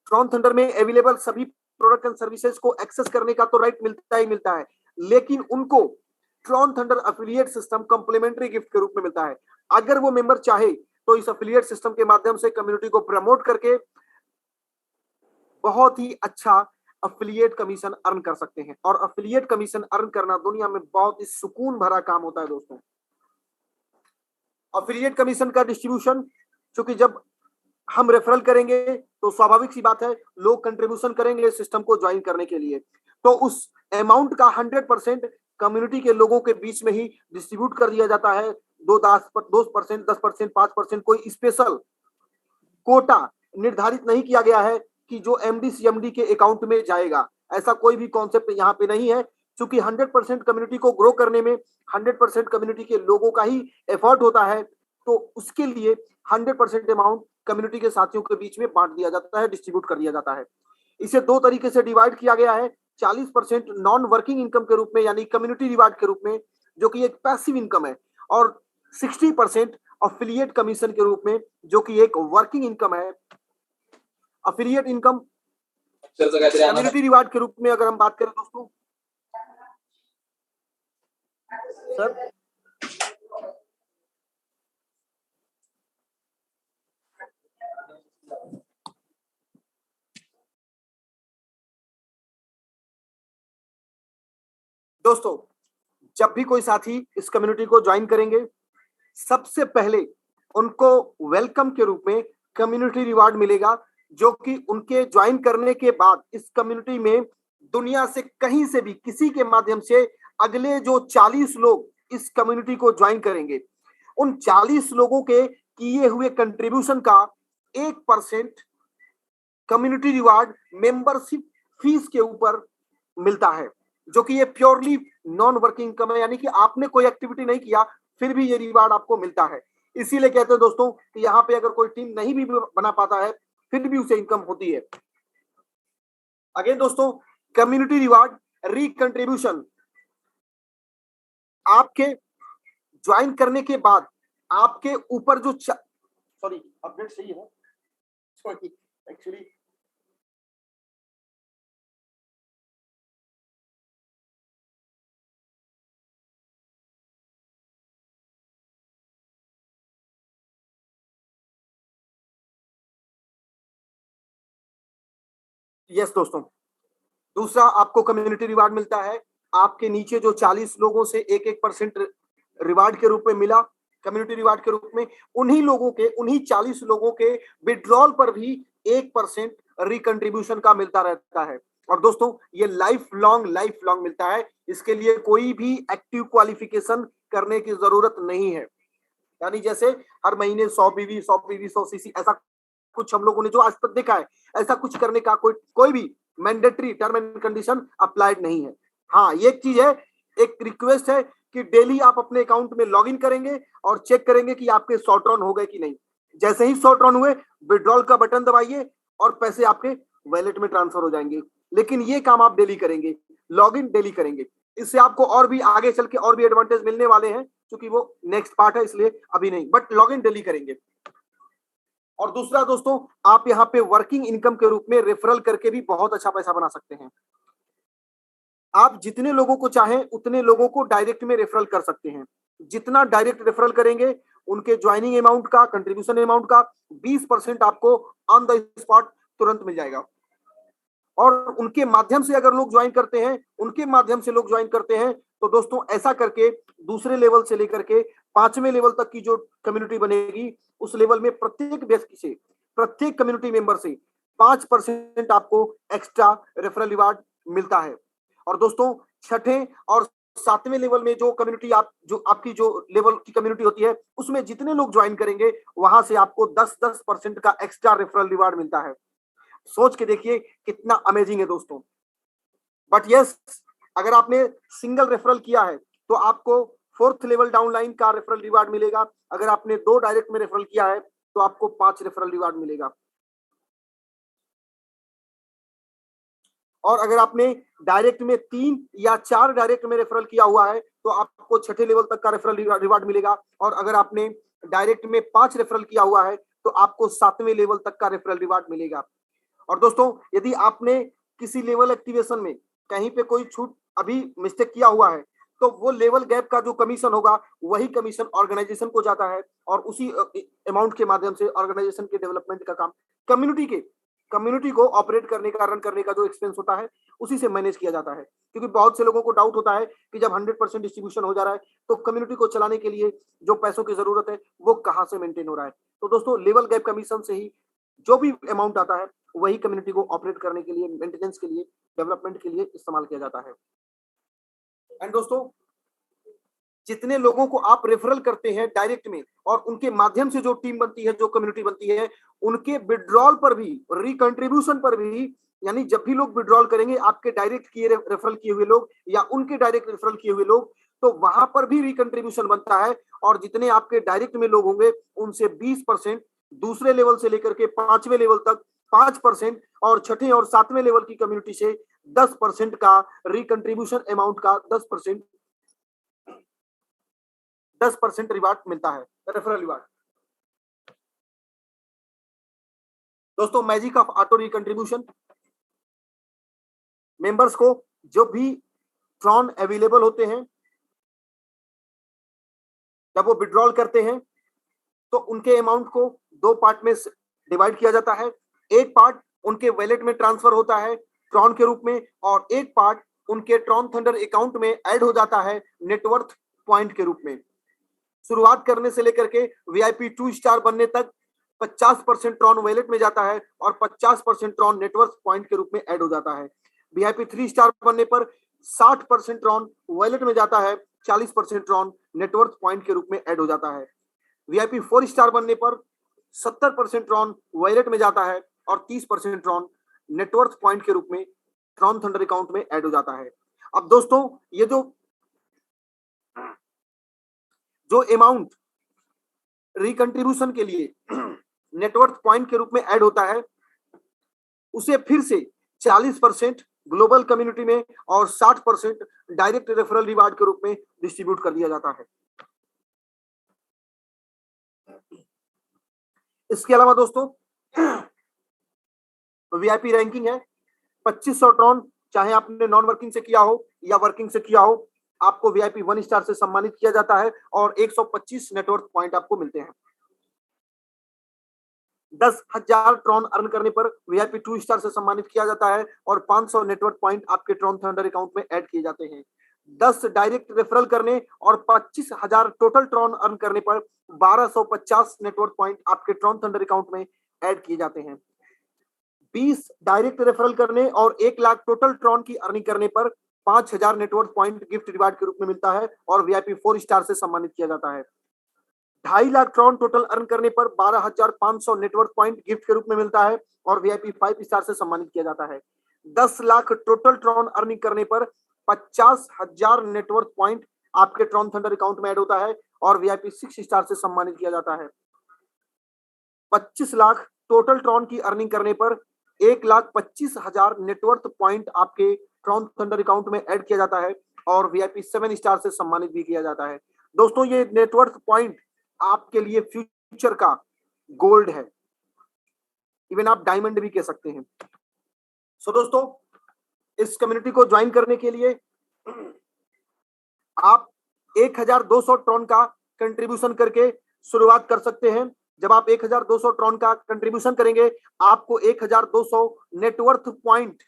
ट्रॉन थंडर में अवेलेबल सभी प्रोडक्ट एंड सर्विसेज को एक्सेस करने का तो राइट मिलता ही मिलता है, लेकिन उनको Tron Thunder affiliate system complimentary gift के रूप में मिलता है। अगर वो मेंबर चाहे तो इस एफिलिएट सिस्टम के माध्यम से कम्युनिटी को प्रमोट करके बहुत ही अच्छा एफिलिएट कमीशन अर्न कर सकते हैं। और एफिलिएट कमीशन अर्न करना दुनिया में बहुत ही सुकून भरा काम होता है दोस्तों। एफिलिएट कमीशन का डिस्ट्रीब्यूशन, क्योंकि जब हम रेफरल करेंगे तो स्वाभाविक सी बात है लोग कंट्रीब्यूशन करेंगे सिस्टम को ज्वाइन करने के लिए, तो उस अमाउंट का 100% कम्युनिटी के लोगों के बीच में ही डिस्ट्रीब्यूट कर दिया जाता है। 2%, 10%, 5%, कोई स्पेशल कोटा निर्धारित नहीं किया गया है कि जो MD CMD के अकाउंट में जाएगा। ऐसा कोई भी कॉन्सेप्ट यहाँ पे नहीं है, क्योंकि 100% कम्युनिटी को ग्रो करने में 100% कम्युनिटी के लोगों का ही एफर्ट होता है, तो उसके लिए 100% अमाउंट कम्युनिटी के साथियों के बीच में बांट दिया जाता है, डिस्ट्रीब्यूट कर दिया जाता है। इसे दो तरीके से डिवाइड किया गया है, 40% नॉन वर्किंग इनकम के रूप में यानी कम्युनिटी रिवार्ड के रूप में, जो कि एक पैसिव इनकम है, और 60% अफिलिएट कमीशन के रूप में, जो कि एक वर्किंग इनकम है। अफिलिएट इनकम कम्युनिटी रिवार्ड के रूप में अगर हम बात करें दोस्तों, सर दोस्तों, जब भी कोई साथी इस कम्युनिटी को ज्वाइन करेंगे सबसे पहले उनको वेलकम के रूप में कम्युनिटी रिवार्ड मिलेगा, जो कि उनके ज्वाइन करने के बाद इस कम्युनिटी में दुनिया से कहीं से भी किसी के माध्यम से अगले जो 40 लोग इस कम्युनिटी को ज्वाइन करेंगे, उन 40 लोगों के किए हुए कंट्रीब्यूशन का 1% कम्युनिटी रिवार्ड मेंबरशिप फीस के ऊपर मिलता है, जो कि ये प्योरली नॉन वर्किंग इनकम है, यानी कि आपने कोई एक्टिविटी नहीं किया फिर भी ये रिवार्ड आपको मिलता है। इसीलिए कहते हैं दोस्तों कि यहाँ पे अगर कोई टीम नहीं भी बना पाता है फिर भी उसे इनकम होती है। अगेन दोस्तों, कम्युनिटी रिवार्ड रिकंट्रीब्यूशन, आपके ज्वाइन करने के बाद आपके ऊपर जो सॉरी अपडेट सही है, सॉरी एक्चुअली यस दोस्तों, दूसरा आपको कम्युनिटी रिवार्ड मिलता है। आपके नीचे जो 40 लोगों से 1-1% रिवार्ड के रूप में मिला, कम्युनिटी रिवार्ड के रूप में, उन्हीं 40 लोगों के विड्रॉल पर भी 1% रिकंट्रीब्यूशन का मिलता रहता है। और दोस्तों ये लाइफ लॉन्ग मिलता है, इसके लिए कोई भी एक्टिव क्वालिफिकेशन करने की जरूरत नहीं है। यानी जैसे हर महीने 100 पीवी 100 सीसी ऐसा कुछ हम लोगों ने जो आज तक देखा है, ऐसा कुछ करने का कोई भी mandatory term and condition applied नहीं है। हाँ, ये एक चीज है, एक रिक्वेस्ट है कि डेली आप अपने अकाउंट में लॉगिन करेंगे और चेक करेंगे कि आपके शॉर्ट रन हो गए कि नहीं। जैसे ही शॉर्ट रन हुए विड्रॉल का बटन दबाइए और पैसे आपके वॉलेट में ट्रांसफर हो जाएंगे। लेकिन ये काम आप डेली करेंगे, लॉगिन डेली करेंगे, इससे आपको और भी आगे चल के और भी एडवांटेज मिलने वाले हैं, क्योंकि वो नेक्स्ट पार्ट है इसलिए अभी नहीं, बट लॉगिन डेली करेंगे। और दूसरा दोस्तों, आप यहाँ पे वर्किंग इनकम के रूप में रेफरल करके भी बहुत अच्छा पैसा बना सकते हैं। आप जितने लोगों को चाहें उतने लोगों को डायरेक्ट में रेफरल कर सकते हैं। जितना डायरेक्ट रेफरल करेंगे उनके ज्वाइनिंग अमाउंट का, कंट्रीब्यूशन अमाउंट का 20% आपको ऑन द स्पॉट तुरंत मिल जाएगा। और उनके माध्यम से अगर लोग ज्वाइन करते हैं, तो दोस्तों ऐसा करके दूसरे लेवल से लेकर के 5वें लेवल तक की जो कम्युनिटी बनेगी, उस लेवल में प्रत्येक व्यक्ति से, प्रत्येक कम्युनिटी मेंबर से 5% आपको एक्स्ट्रा रेफरल रिवार्ड मिलता है। और दोस्तों 6ठे और 7वें लेवल में जो कम्युनिटी आपकी जो लेवल की कम्युनिटी होती है, उसमें जितने लोग ज्वाइन करेंगे वहां से आपको 10% का एक्स्ट्रा रेफरल रिवार्ड मिलता है। सोच के देखिए कितना अमेजिंग है दोस्तों। बट यस, अगर आपने सिंगल रेफरल किया है तो आपको 4th लेवल डाउनलाइन का रेफरल रिवार्ड मिलेगा। अगर आपने 2 डायरेक्ट में रेफरल किया है तो आपको 5 रेफरल रिवार्ड मिलेगा। और अगर आपने डायरेक्ट में 3 या 4 डायरेक्ट में रेफरल किया हुआ है तो आपको 6ठे लेवल तक का रेफरल रिवार्ड मिलेगा। और अगर आपने डायरेक्ट में 5 रेफरल किया हुआ है तो आपको 7वें लेवल तक का रेफरल रिवार्ड मिलेगा। और दोस्तों यदि आपने किसी लेवल एक्टिवेशन में कहीं पे कोई छूट अभी मिस्टेक किया हुआ है तो वो लेवल गैप का जो कमीशन होगा वही कमीशन ऑर्गेनाइजेशन को जाता है, और उसी अमाउंट के माध्यम से ऑर्गेनाइजेशन के डेवलपमेंट का काम कम्युनिटी को ऑपरेट करने का, रन करने का जो एक्सपेंस होता है उसी से मैनेज किया जाता है। क्योंकि बहुत से लोगों को डाउट होता है कि जब 100% डिस्ट्रीब्यूशन हो जा रहा है तो कम्युनिटी को चलाने के लिए जो पैसों की जरूरत है वो कहां से मेंटेन हो रहा है। तो दोस्तों लेवल गैप कमीशन से ही जो भी अमाउंट आता है वही कम्युनिटी को ऑपरेट करने के लिए, मेंटेनेंस के लिए, डेवलपमेंट के लिए इस्तेमाल किया जाता है। एंड दोस्तों जितने लोगों को आप रेफरल करते हैं डायरेक्ट में और उनके माध्यम से जो टीम बनती है, जो कम्युनिटी बनती है, उनके विड्रॉल पर भी, रिकंट्रीब्यूशन पर भी, यानी जब भी लोग विड्रॉल करेंगे आपके डायरेक्ट किए रेफरल किए हुए लोग या उनके डायरेक्ट रेफरल किए हुए लोग, तो वहां पर भी रिकंट्रीब्यूशन बनता है। और जितने आपके डायरेक्ट में लोग होंगे उनसे 20%, दूसरे लेवल से लेकर के 5वें लेवल तक 5%, और 6ठे और 7वें लेवल की कम्युनिटी से 10% का रिकंट्रीब्यूशन अमाउंट का 10% रिवार्ड मिलता है, रेफरल रिवार्ड। दोस्तों मैजिक ऑफ ऑटो रिकंट्रीब्यूशन, मेंबर्स को जो भी ट्रॉन अवेलेबल होते हैं जब वो विड्रॉल करते हैं तो उनके अमाउंट को 2 पार्ट में डिवाइड किया जाता है। एक पार्ट उनके वॉलेट में ट्रांसफर होता है ट्रॉन के रूप में, और एक पार्ट उनके ट्रॉन थंडर अकाउंट में ऐड हो जाता है नेटवर्थ पॉइंट के रूप में। शुरुआत करने से लेकर के VIP 2 स्टार बनने तक 50% ट्रॉन वॉलेट में जाता है और 50% ट्रॉन नेटवर्थ पॉइंट के रूप में ऐड हो जाता है। VIP 3 स्टार बनने पर 60% ट्रॉन वॉलेट में जाता है, 40% ट्रॉन नेटवर्थ पॉइंट के रूप में ऐड हो जाता है। VIP 4 स्टार बनने पर 70% ट्रॉन वॉलेट में जाता है और 30% ट्रॉन नेटवर्थ पॉइंट के रूप में ट्रॉन थंडर अकाउंट में ऐड हो जाता है। अब दोस्तों ये जो अमाउंट रिकंट्रीब्यूशन के लिए नेटवर्थ पॉइंट के रूप में ऐड होता है, उसे फिर से 40% ग्लोबल कम्युनिटी में और 60% डायरेक्ट रेफरल रिवार्ड के रूप में डिस्ट्रीब्यूट कर दिया जाता है। इसके अलावा दोस्तों वीआईपी रैंकिंग है। 2500 ट्रॉन, चाहे आपने नॉन वर्किंग से किया हो या वर्किंग से किया हो, आपको वीआईपी 1 स्टार से सम्मानित किया जाता है और 125 नेटवर्थ पॉइंट आपको मिलते हैं। 10,000 ट्रॉन अर्न करने पर वीआईपी 2 स्टार से सम्मानित किया जाता है और 500 नेटवर्थ पॉइंट आपके ट्रॉन थंडर अकाउंट में ऐड किए जाते हैं। 10 डायरेक्ट रेफरल करने और 25,000 टोटल ट्रॉन अर्न करने पर 1250 नेटवर्थ पॉइंट आपके ट्रॉन थंडर अकाउंट में ऐड किए जाते हैं। 20 डायरेक्ट रेफरल करने और 1 लाख टोटल ट्रॉन की अर्निंग करने पर 5,000 नेटवर्थ पॉइंट गिफ्ट रिवार्ड के रूप में मिलता है और वीआईपी 4 स्टार से सम्मानित किया जाता है। 2.5 लाख ट्रॉन टोटल अर्न करने पर 12,500 नेटवर्थ पॉइंट गिफ्ट के रूप में मिलता है और वीआईपी 5 स्टार से सम्मानित किया जाता है। 10 लाख टोटल ट्रॉन अर्निंग करने पर 50,000 नेटवर्थ पॉइंट आपके ट्रॉन थंडर अकाउंट में ऐड होता है और वीआईपी 6 स्टार से सम्मानित किया जाता है। 25 लाख टोटल ट्रॉन की अर्निंग करने पर 1,25,000 नेटवर्थ पॉइंट आपके ट्रॉन थंडर अकाउंट में ऐड किया जाता है और वीआईपी 7 स्टार से सम्मानित भी किया जाता है। दोस्तों ये नेटवर्थ पॉइंट आपके लिए फ्यूचर का गोल्ड है, इवन आप डायमंड भी कह सकते हैं। सो दोस्तों इस कम्युनिटी को ज्वाइन करने के लिए आप 1,200 ट्रॉन का कंट्रीब्यूशन करके शुरुआत कर सकते हैं। जब आप 1,200 ट्रॉन का कंट्रीब्यूशन करेंगे आपको 1,200 नेटवर्थ पॉइंट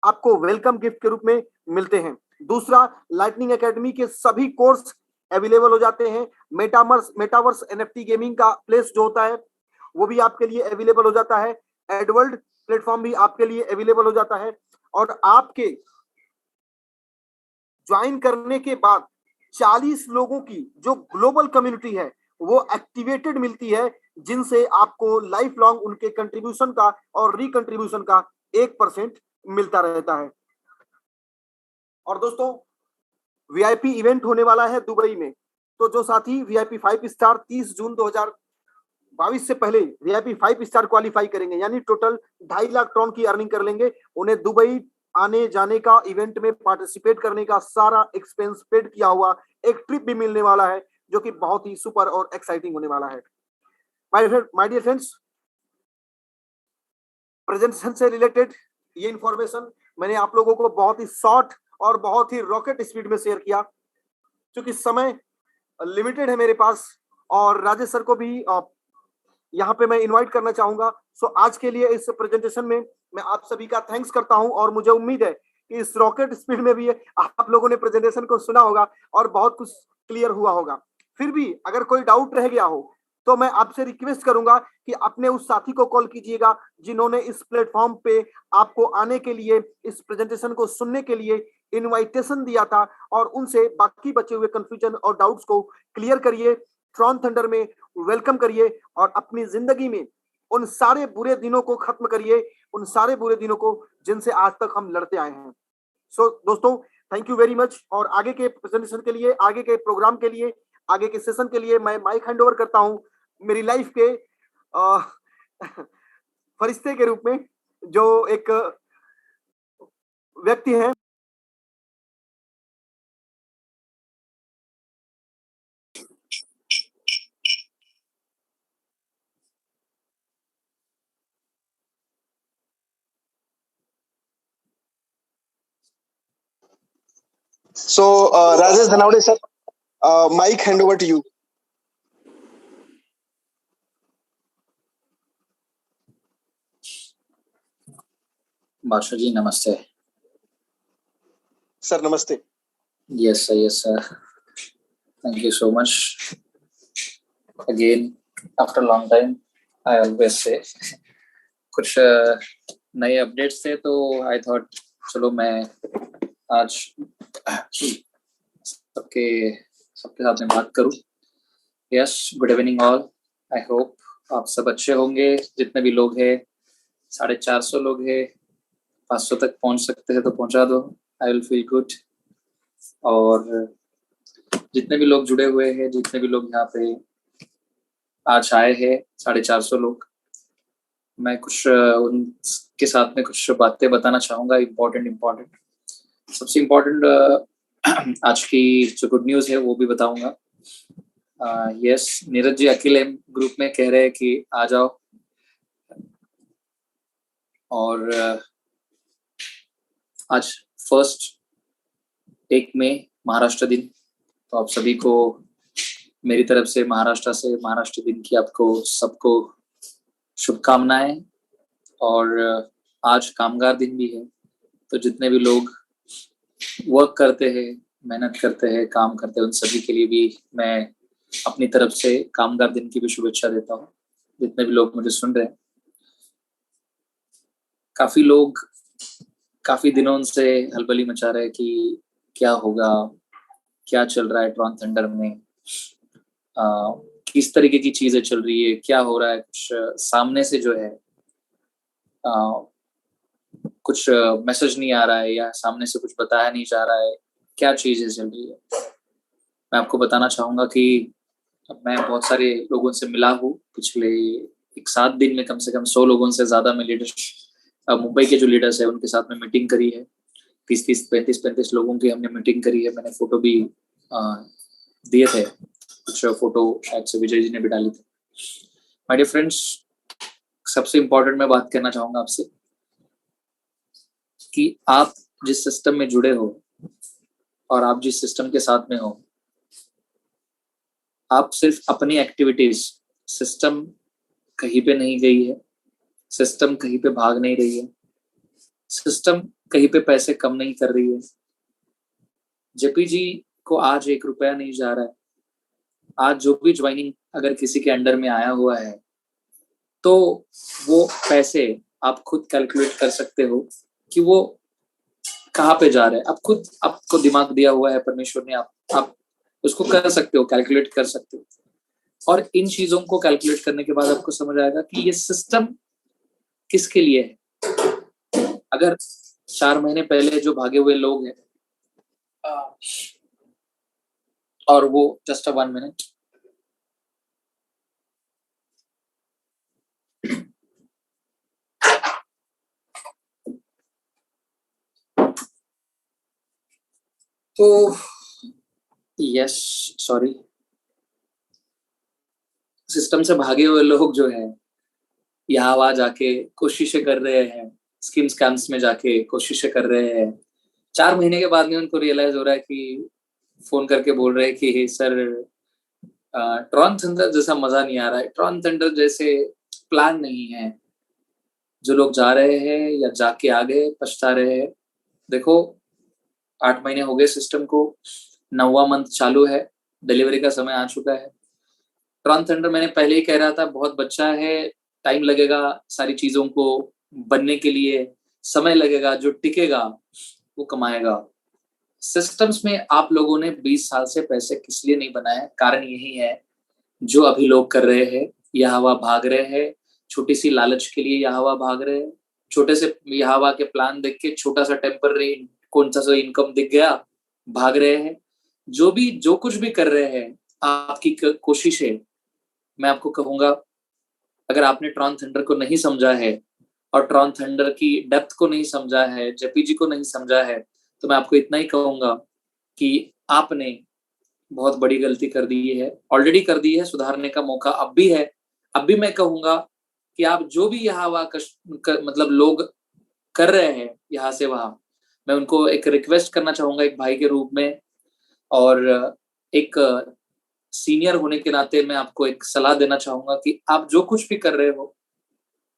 आपको वेलकम गिफ्ट के रूप में मिलते हैं। दूसरा, लाइटनिंग एकेडमी के सभी कोर्स अवेलेबल हो जाते हैं। मेटावर्स एनएफटी गेमिंग का प्लेस जो होता है वो भी आपके लिए अवेलेबल हो जाता है। एडवर्ल्ड प्लेटफॉर्म भी आपके लिए अवेलेबल हो जाता है और आपके ज्वाइन करने के बाद 40 लोगों की जो ग्लोबल कम्युनिटी है वो एक्टिवेटेड मिलती है, जिनसे आपको लाइफ लॉन्ग उनके कंट्रीब्यूशन का और रिकंट्रीब्यूशन का 1% मिलता रहता है। और दोस्तों वीआईपी इवेंट होने वाला है दुबई में, तो जो साथी वीआईपी 5 स्टार 30 जून 2022 से पहले वीआईपी 5 स्टार क्वालिफाई करेंगे, यानी टोटल 2.5 लाख ट्रॉन की अर्निंग कर लेंगे, उन्हें दुबई आने जाने का, इवेंट में पार्टिसिपेट करने का सारा एक्सपेंस पेड किया हुआ एक ट्रिप भी मिलने वाला है, जो कि बहुत ही सुपर और एक्साइटिंग होने वाला है। माय डियर फ्रेंड्स, प्रेजेंटेशन से रिलेटेड ये इंफॉर्मेशन मैंने आप लोगों को बहुत ही शॉर्ट और बहुत ही रॉकेट स्पीड में शेयर किया, क्योंकि समय लिमिटेड है मेरे पास और राजेश सर को भी यहाँ पे मैं इनवाइट करना चाहूंगा। सो आज के लिए इस प्रेजेंटेशन में मैं आप सभी का थैंक्स करता हूं और मुझे उम्मीद है कि इस रॉकेट स्पीड में भी आप लोगों ने प्रेजेंटेशन को सुना होगा और बहुत कुछ क्लियर हुआ होगा। फिर भी अगर कोई डाउट रह गया हो तो मैं आपसे रिक्वेस्ट करूंगा कि अपने उस साथी को कॉल कीजिएगा जिन्होंने इस प्लेटफॉर्म पे आपको आने के लिए, इस प्रेजेंटेशन को सुनने के लिए इनविटेशन दिया था, और उनसे बाकी बचे हुए कंफ्यूजन और डाउट्स को क्लियर करिए, ट्रॉन थंडर में वेलकम करिए और अपनी जिंदगी में उन सारे बुरे दिनों को खत्म करिए, उन सारे बुरे दिनों को जिनसे आज तक हम लड़ते आए हैं। सो दोस्तों थैंक यू वेरी मच। और आगे के प्रेजेंटेशन के लिए, आगे के प्रोग्राम के लिए, आगे के सेशन के लिए मैं माइक हैंड ओवर करता हूं मेरी लाइफ के फरिश्ते के रूप में, जो एक व्यक्ति है। So, Rajesh Dhanawade sir, mic hand over to you. Badshah ji नमस्ते। Sir, namaste. Yes sir. Thank you so much. Again, after a long time, I always say कुछ नए अपडेट्स थे तो I thought चलो मैं आज सबके साथ में बात करूं। Yes, good evening all. I hope आप सब अच्छे होंगे। जितने भी लोग हैं, 450 लोग हैं, 500 तक पहुंच सकते हैं तो पहुंचा दो, आई विल फील गुड। और जितने भी लोग जुड़े हुए हैं, जितने भी लोग यहाँ पे आज आए हैं, 450 लोग, मैं कुछ उनके साथ में कुछ बातें बताना चाहूँगा, इम्पोर्टेंट। सबसे इम्पोर्टेंट आज की जो गुड न्यूज़ है वो भी बताऊँगा। यस, नीरज जी अकेले ग्रुप में कह रहे हैं कि आ जाओ। और आज 1 मई महाराष्ट्र दिन, तो आप सभी को मेरी तरफ से महाराष्ट्र दिन की आपको सबको शुभकामनाएं। और आज कामगार दिन भी है, तो जितने भी लोग वर्क करते हैं, मेहनत करते हैं, काम करते हैं, उन सभी के लिए भी मैं अपनी तरफ से कामगार दिन की भी शुभेच्छा देता हूँ। जितने भी लोग मुझे सुन रहे हैं, काफी लोग काफी दिनों से हलबली मचा रहे हैं कि क्या होगा, क्या चल रहा है ट्रॉन थंडर में, किस तरीके की चीजें चल रही है, क्या हो रहा है, कुछ सामने से जो है कुछ मैसेज नहीं आ रहा है या सामने से कुछ बताया नहीं जा रहा है, क्या चीजें चल रही है। मैं आपको बताना चाहूंगा कि मैं बहुत सारे लोगों से मिला हूँ पिछले 7 दिन में, कम से कम 100 लोगों से ज्यादा में मुंबई के जो लीडर्स है उनके साथ में मीटिंग करी है। 30 35 लोगों की हमने मीटिंग करी है। मैंने फोटो भी दिए थे, कुछ फोटो शायद से विजय जी ने भी डाली थी। माय डियर फ्रेंड्स, सबसे इम्पोर्टेंट मैं बात करना चाहूंगा आपसे कि आप जिस सिस्टम में जुड़े हो और आप जिस सिस्टम के साथ में हो, आप सिर्फ अपनी एक्टिविटीज, सिस्टम कहीं पे नहीं गई है, सिस्टम कहीं पे भाग नहीं रही है, सिस्टम कहीं पे पैसे कम नहीं कर रही है। जेपी जी को आज 1 रुपया नहीं जा रहा है। आज जो भी ज्वाइनिंग अगर किसी के अंडर में आया हुआ है तो वो पैसे आप खुद कैलकुलेट कर सकते हो कि वो कहाँ पे जा रहे हैं। आप खुद, आपको दिमाग दिया हुआ है परमेश्वर ने, आप उसको कर सकते हो, कैलकुलेट कर सकते हो। और इन चीजों को कैलकुलेट करने के बाद आपको समझ आएगा कि ये सिस्टम किसके लिए है। अगर 4 महीने पहले जो भागे हुए लोग हैं, और वो जस्ट 1 मिनट, तो यस सॉरी, सिस्टम से भागे हुए लोग जो है यहाँ वहां जाके कोशिशें कर रहे हैं, स्किम स्कैम्स में जाके कोशिशें कर रहे हैं। 4 महीने के बाद में उनको रियलाइज हो रहा है कि फोन करके बोल रहे हैं कि सर ट्रॉन थंडर जैसा मजा नहीं आ रहा है, ट्रॉन थंडर जैसे प्लान नहीं है। जो लोग जा रहे हैं या जाके आ गए पछता रहे हैं। देखो 8 महीने हो गए सिस्टम को, 9वां मंथ चालू है, डिलीवरी का समय आ चुका है। ट्रॉन थंडर मैंने पहले ही कह रहा था बहुत बच्चा है, टाइम लगेगा सारी चीजों को बनने के लिए, समय लगेगा, जो टिकेगा वो कमाएगा। सिस्टम्स में आप लोगों ने 20 साल से पैसे किस लिए नहीं बनाए? कारण यही है जो अभी लोग कर रहे हैं, यहाँ वहाँ भाग रहे हैं, छोटी सी लालच के लिए यहाँ वहाँ भाग रहे हैं, छोटे से यहाँ वहाँ के प्लान देख के छोटा सा टेम्पररी कौन सा इनकम दिख गया, भाग रहे हैं। जो कुछ भी कर रहे हैं, आपकी कोशिश है, मैं आपको कहूंगा अगर आपने ट्रॉन थंडर को नहीं समझा है और ट्रॉन थंडर की डेप्थ को नहीं समझा है, जेपी जी को नहीं समझा है, तो मैं आपको इतना ही कहूंगा कि आपने बहुत बड़ी गलती कर दी है, ऑलरेडी कर दी है। सुधारने का मौका अब भी है। अब भी मैं कहूंगा कि आप जो भी यहाँ वहाँ मतलब लोग कर रहे हैं यहाँ से वहाँ, मैं उनको एक रिक्वेस्ट करना चाहूंगा एक भाई के रूप में, और एक सीनियर होने के नाते मैं आपको एक सलाह देना चाहूंगा कि आप जो कुछ भी कर रहे हो,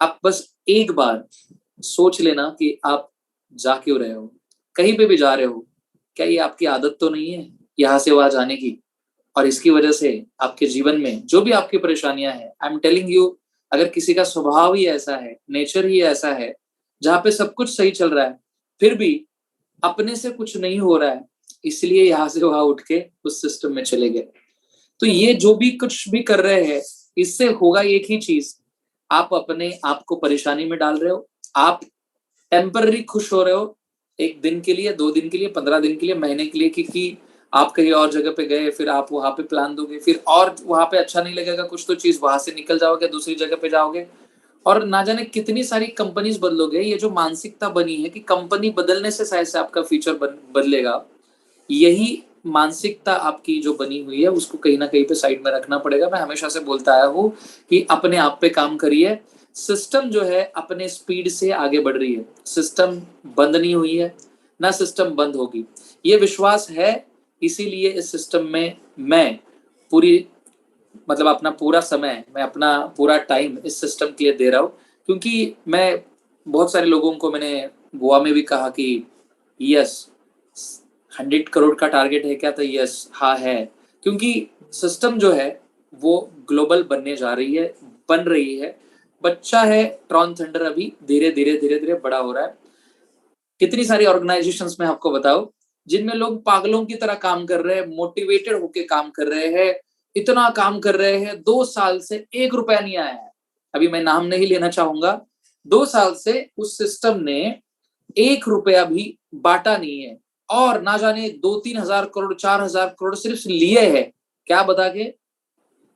आप बस एक बार सोच लेना कि आप जा क्यों रहे हो। कहीं पे भी जा रहे हो, क्या ये आपकी आदत तो नहीं है यहाँ से वहां जाने की? और इसकी वजह से आपके जीवन में जो भी आपकी परेशानियां हैं, आई एम टेलिंग यू, अगर किसी का स्वभाव ही ऐसा है, नेचर ही ऐसा है, जहाँ पे सब कुछ सही चल रहा है फिर भी अपने से कुछ नहीं हो रहा है, इसलिए यहाँ से वहां उठ के उस सिस्टम में चले गए। तो ये जो भी कुछ भी कर रहे हैं, इससे होगा एक ही चीज, आप अपने आप को परेशानी में डाल रहे हो। आप टेम्पररी खुश हो रहे हो, 1 दिन के लिए, 2 दिन के लिए, 15 दिन के लिए, महीने के लिए, क्योंकि आप कहीं और जगह पे गए, फिर आप वहां पे प्लान दोगे, फिर और वहां पे अच्छा नहीं लगेगा कुछ तो चीज, वहां से निकल जाओगे, दूसरी जगह पे जाओगे, और ना जाने कितनी सारी कंपनीज बदलोगे। ये जो मानसिकता बनी है कि कंपनी बदलने से शायद से आपका फ्यूचर बदलेगा, यही मानसिकता आपकी जो बनी हुई है उसको कहीं ना कहीं पे साइड में रखना पड़ेगा। मैं हमेशा से बोलता आया हूँ कि अपने आप पे काम करिए। सिस्टम जो है अपने स्पीड से आगे बढ़ रही है, सिस्टम बंद नहीं हुई है, ना सिस्टम बंद होगी, ये विश्वास है। इसीलिए इस सिस्टम में मैं पूरी मतलब अपना पूरा समय, मैं अपना पूरा टाइम इस सिस्टम के लिए दे रहा हूँ। क्योंकि मैं बहुत सारे लोगों को मैंने गोवा में भी कहा कि यस 100 करोड़ का टारगेट है क्या, तो यस हाँ है, क्योंकि सिस्टम जो है वो ग्लोबल बनने जा रही है, बन रही है। बच्चा है ट्रॉन थंडर, अभी धीरे धीरे बड़ा हो रहा है। कितनी सारी ऑर्गेनाइजेशंस में आपको बताओ जिनमें लोग पागलों की तरह काम कर रहे हैं, मोटिवेटेड होके काम कर रहे हैं, इतना काम कर रहे हैं, 2 साल से 1 रुपया नहीं आया है। अभी मैं नाम नहीं लेना चाहूंगा, 2 साल से उस सिस्टम ने 1 रुपया भी बांटा नहीं है, और ना जाने 2-3 हजार करोड़ 4,000 करोड़ सिर्फ लिए है, क्या बता के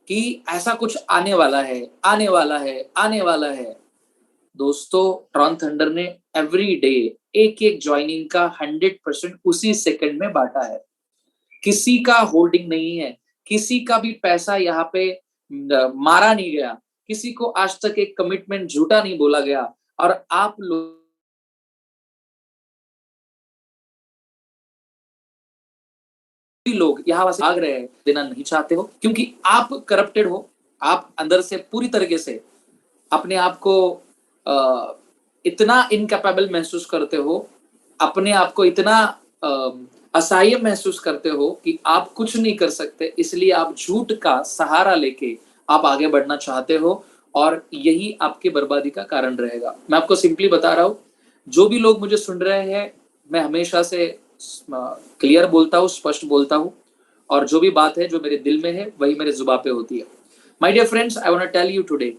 कि ऐसा कुछ आने वाला है, आने वाला है, आने वाला है। दोस्तों, ट्रॉन थंडर ने एवरी डे एक ज्वाइनिंग का 100% उसी सेकंड में बांटा है। किसी का होल्डिंग नहीं है, किसी का भी पैसा यहाँ पे मारा नहीं गया, किसी को आज तक एक कमिटमेंट झूठा नहीं बोला गया। और आप लोग यहाँ से भाग रहे हैं, देना नहीं चाहते हो, क्योंकि आप करप्टेड हो, आप अंदर से पूरी तरीके से अपने आप को इतना इनकैपेबल महसूस करते हो, अपने आप को इतना असहाय महसूस करते हो कि आप कुछ नहीं कर सकते, इसलिए आप झूठ का सहारा लेके आप आगे बढ़ना चाहते हो, और यही आपके बर्बादी का कारण रहेगा। मैं आपको सिंपली बता रहा हूँ, जो भी लोग मुझे सुन रहे हैं, मैं हमेशा से क्लियर बोलता हूँ, स्पष्ट बोलता हूँ, और जो भी बात है जो मेरे दिल में है वही मेरे जुबान पे होती है। My dear friends, I want to tell you today,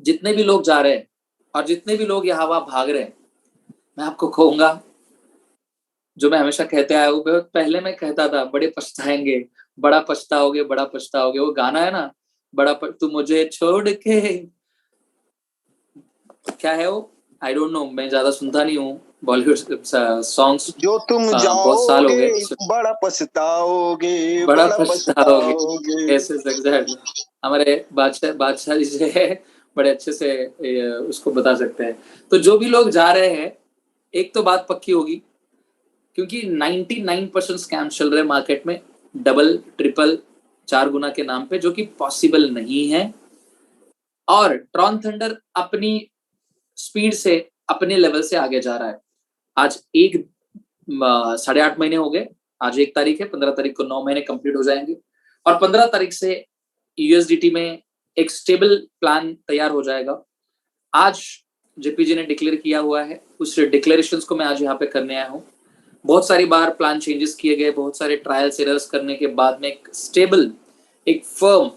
जितने भी लोग जा रहे हैं और जितने भी लोग यहाँ वहां भाग रहे हैं, मैं आपको कहूंगा जो मैं हमेशा कहते आया हूँ, पहले मैं कहता था बड़े पछताएंगे, बड़ा पछताओगे, बड़ा पछताओगे, वो गाना है ना, तू मुझे छोड़ के, क्या है वो, आई डोंट नो, मैं ज्यादा सुनता नहीं हूँ बॉलीवुड सॉन्ग्स, जो तुम बहुत साल हो जाओगे गए, बड़ा पछताओगे, बड़ा पछताओगे, ऐसे एग्जैक्टली हमारे बादशाह जी से है, बड़े अच्छे से उसको बता सकते हैं। तो जो भी लोग जा रहे हैं, एक तो बात पक्की होगी, क्योंकि 99% स्कैम चल रहे हैं मार्केट में, डबल ट्रिपल 4 गुना के नाम पे, जो कि पॉसिबल नहीं है। और ट्रॉन थंडर अपनी स्पीड से, अपने लेवल से आगे जा रहा है। आज 8.5 महीने हो गए, आज 1 तारीख है, 15 तारीख को 9 महीने कंप्लीट हो जाएंगे, और 15 तारीख से यूएसडीटी में एक स्टेबल प्लान तैयार हो जाएगा। आज जेपीजी ने डिक्लेयर किया हुआ है, उस डिक्लेरेशंस को मैं आज यहाँ पे करने आया हूँ। बहुत सारी बार प्लान चेंजेस किए गए, बहुत सारे ट्रायल्स एरर्स करने के बाद में एक स्टेबल, एक फर्म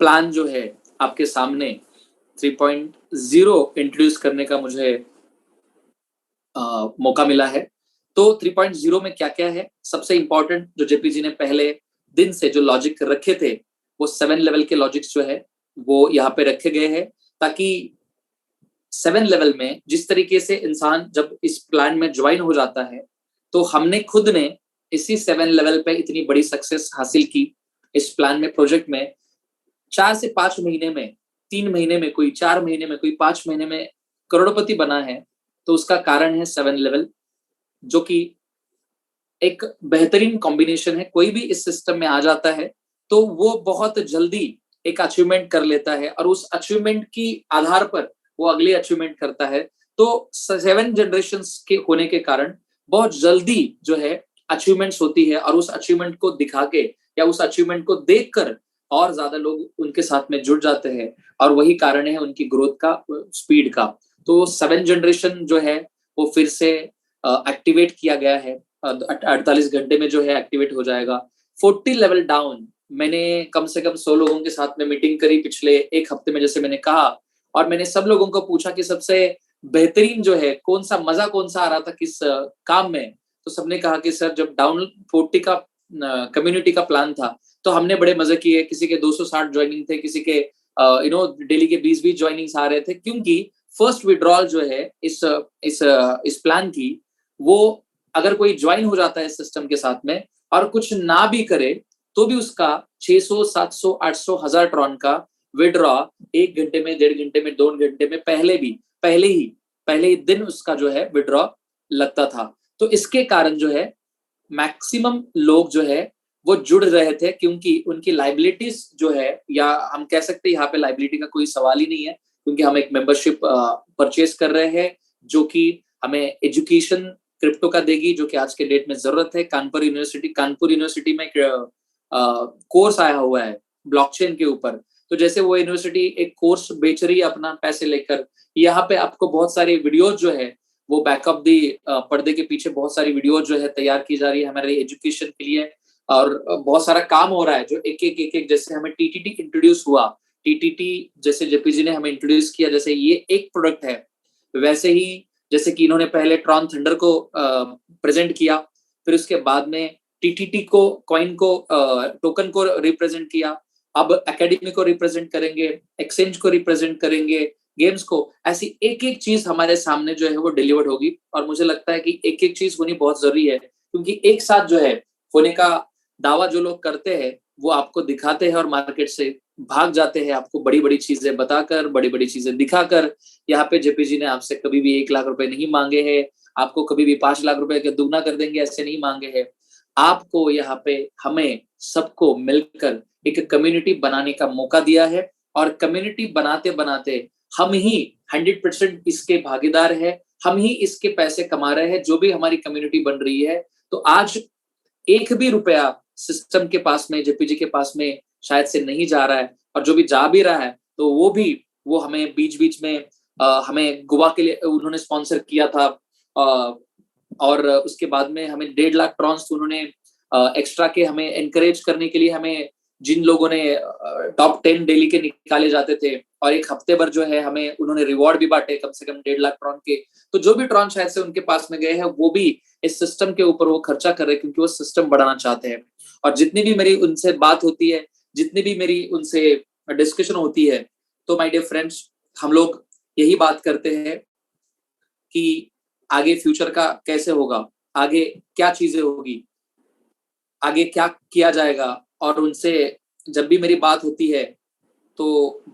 प्लान जो है आपके सामने 3.0 इंट्रोड्यूस करने का मुझे मौका मिला है। तो 3.0 में क्या क्या है, सबसे इंपॉर्टेंट जो जेपीजी ने पहले दिन से जो लॉजिक रखे थे, वो 7 लेवल के लॉजिक्स जो है वो यहाँ पे रखे गए हैं, ताकि 7 लेवल में जिस तरीके से इंसान जब इस प्लान में ज्वाइन हो जाता है, तो हमने खुद ने इसी 7 लेवल पे इतनी बड़ी सक्सेस हासिल की इस प्लान में, प्रोजेक्ट में 4 से 5 महीने में, 3 महीने में, कोई 4 महीने में, कोई 5 महीने में करोड़पति बना है। तो उसका कारण है 7 लेवल, जो कि एक बेहतरीन कॉम्बिनेशन है। कोई भी इस सिस्टम में आ जाता है तो वो बहुत जल्दी एक अचीवमेंट कर लेता है, और उस अचीवमेंट की आधार पर वो अगली अचीवमेंट करता है। तो 7 जनरेशंस के होने के कारण बहुत जल्दी जो है अचीवमेंट्स होती है, और उस अचीवमेंट को दिखा के या उस अचीवमेंट को देखकर और ज्यादा लोग उनके साथ में जुड़ जाते हैं, और वही कारण है उनकी ग्रोथ का, स्पीड का। तो 7 जनरेशन जो है वो फिर से एक्टिवेट किया गया है, 48 घंटे में जो है एक्टिवेट हो जाएगा। 40 लेवल डाउन, मैंने कम से कम 100 लोगों के साथ में मीटिंग करी पिछले 1 हफ्ते में, जैसे मैंने कहा, और मैंने सब लोगों को पूछा कि सबसे बेहतरीन जो है, कौन सा मजा कौन सा आ रहा था किस काम में, तो सबने कहा कि सर जब डाउन 40 का कम्युनिटी का प्लान था तो हमने बड़े मजे किए, किसी के 260 ज्वाइनिंग थे, किसी के डेली के 20-20 ज्वाइनिंग्स आ रहे थे, क्योंकि फर्स्ट विड्रॉल जो है इस प्लान की, वो अगर कोई ज्वाइन हो जाता है इस सिस्टम के साथ में और कुछ ना भी करे तो भी उसका 600, 700, 800, 1000 ट्रॉन का विड्रॉ 1 घंटे में, 1.5 घंटे में, 2 घंटे में पहले ही दिन उसका जो है विड्रॉ लगता था। तो इसके कारण जो है मैक्सिमम लोग जो है वो जुड़ रहे थे, क्योंकि उनकी लाइबिलिटीज जो है, या हम कह सकते हैं यहाँ पे लाइबिलिटी का कोई सवाल ही नहीं है, क्योंकि हम एक मेंबरशिप परचेज कर रहे हैं जो कि हमें एजुकेशन क्रिप्टो का देगी, जो कि आज के डेट में जरूरत है। कानपुर यूनिवर्सिटी में कोर्स आया हुआ है ब्लॉकचेन के ऊपर, तो जैसे वो यूनिवर्सिटी एक कोर्स बेच रही है अपना पैसे लेकर, यहाँ पे आपको बहुत सारी वीडियोज जो है वो बैकअप दी पर्दे के पीछे बहुत सारी वीडियो जो है तैयार की जा रही है हमारे एजुकेशन के लिए, और बहुत सारा काम हो रहा है जो एक जैसे हमें टीटीटी इंट्रोड्यूस हुआ, टीटीटी जैसे जेपीजी ने हमें इंट्रोड्यूस किया, जैसे ये एक प्रोडक्ट है, वैसे ही जैसे कि इन्होंने पहले ट्रॉन थंडर को प्रेजेंट किया, फिर उसके बाद में टीटीटी को, कॉइन को, टोकन को रिप्रेजेंट किया, अब एकेडमी को रिप्रेजेंट करेंगे, एक्सचेंज को रिप्रेजेंट करेंगे, गेम्स को, ऐसी एक एक चीज हमारे सामने जो है वो डिलीवर्ड होगी। और मुझे लगता है कि एक एक चीज होनी बहुत जरूरी है, क्योंकि एक साथ जो है होने का दावा जो लोग करते हैं वो आपको दिखाते हैं और मार्केट से भाग जाते हैं, आपको बड़ी बड़ी चीजें बताकर, बड़ी बड़ी चीजें दिखाकर। यहाँ पे जेपीजी ने आपसे कभी भी 1 लाख रुपए नहीं मांगे हैं, आपको कभी भी 5 लाख रुपए का दुगना कर देंगे ऐसे नहीं मांगे हैं। आपको यहाँ पे हमें सबको मिलकर एक कम्युनिटी बनाने का मौका दिया है, और कम्युनिटी बनाते बनाते हम ही 100% इसके भागीदार है, हम ही इसके पैसे कमा रहे हैं, जो भी हमारी कम्युनिटी बन रही है। तो आज 1 भी रुपया सिस्टम के पास में, जेपीजी के पास में शायद से नहीं जा रहा है, और जो भी जा भी रहा है तो वो हमें बीच बीच में हमें गोवा के लिए उन्होंने स्पॉन्सर किया था, और उसके बाद में हमें 1.5 लाख ट्रॉन्स उन्होंने एक्स्ट्रा के हमें एनकरेज करने के लिए, हमें जिन लोगों ने टॉप 10 डेली के निकाले जाते थे, और 1 हफ्ते भर जो है हमें उन्होंने रिवॉर्ड भी बांटे कम से कम 1.5 लाख ट्रॉन के। तो जो भी ट्रॉन शायद से उनके पास में गए हैं वो भी इस सिस्टम के ऊपर वो खर्चा कर रहे हैं, क्योंकि वो सिस्टम बढ़ाना चाहते हैं। और जितनी भी मेरी उनसे बात होती है, जितनी भी मेरी उनसे डिस्कशन होती है, तो माय डियर फ्रेंड्स, हम लोग यही बात करते हैं कि आगे फ्यूचर का कैसे होगा, आगे क्या चीजें होगी, आगे क्या किया जाएगा। और उनसे जब भी मेरी बात होती है तो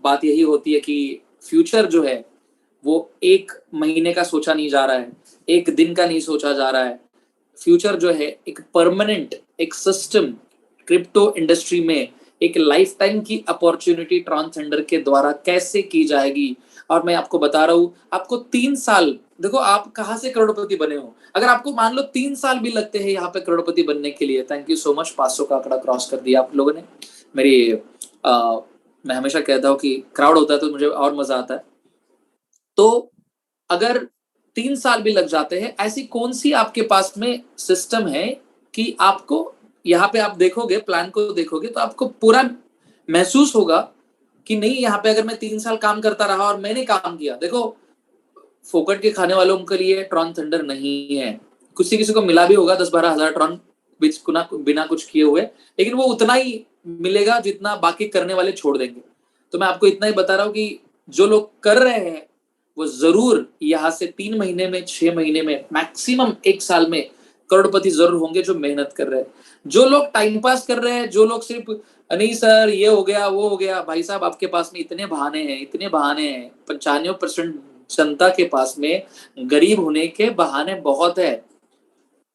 बात यही होती है कि फ्यूचर जो है वो 1 महीने का सोचा नहीं जा रहा है, 1 दिन का नहीं सोचा जा रहा है। फ्यूचर जो है एक परमानेंट, एक सिस्टम, क्रिप्टो इंडस्ट्री में एक लाइफ टाइम की अपॉर्चुनिटी ट्रॉन थंडर के द्वारा कैसे की जाएगी। और मैं आपको बता रहा हूँ, आपको 3 साल, देखो आप कहाँ से करोड़पति बने हो, अगर आपको मान लो 3 साल भी लगते हैं यहाँ पे करोड़पति बनने के लिए, थैंक यू सो मच, 500 का आंकड़ा क्रॉस कर दिया आप लोगों ने। मैं हमेशा कहता हूँ कि क्राउड होता है तो मुझे और मजा आता है। तो अगर 3 साल भी लग जाते हैं, ऐसी कौन सी आपके पास में सिस्टम है कि आपको यहाँ पे आप देखोगे, प्लान को देखोगे तो आपको पूरा महसूस होगा कि नहीं, यहाँ पे अगर मैं 3 साल काम करता रहा और मैंने काम किया, देखो फोकट के खाने वालों के लिए ट्रॉन थंडर नहीं है, किसी को मिला भी होगा 10-12 हजार ट्रॉन बिना कुछ किए हुए, लेकिन वो उतना ही मिलेगा जितना बाकी करने वाले छोड़ देंगे। तो मैं आपको इतना ही बता रहा हूँ कि जो लोग कर रहे हैं वो जरूर यहाँ से 3 महीने में, 6 महीने में, मैक्सिमम 1 साल में करोड़पति जरूर होंगे जो मेहनत कर रहे हैं। जो लोग टाइम पास कर रहे हैं, जो लोग सिर्फ नहीं सर ये हो गया वो हो गया, भाई साहब आपके पास में इतने बहाने हैं। 95% जनता के पास में गरीब होने के बहाने बहुत है,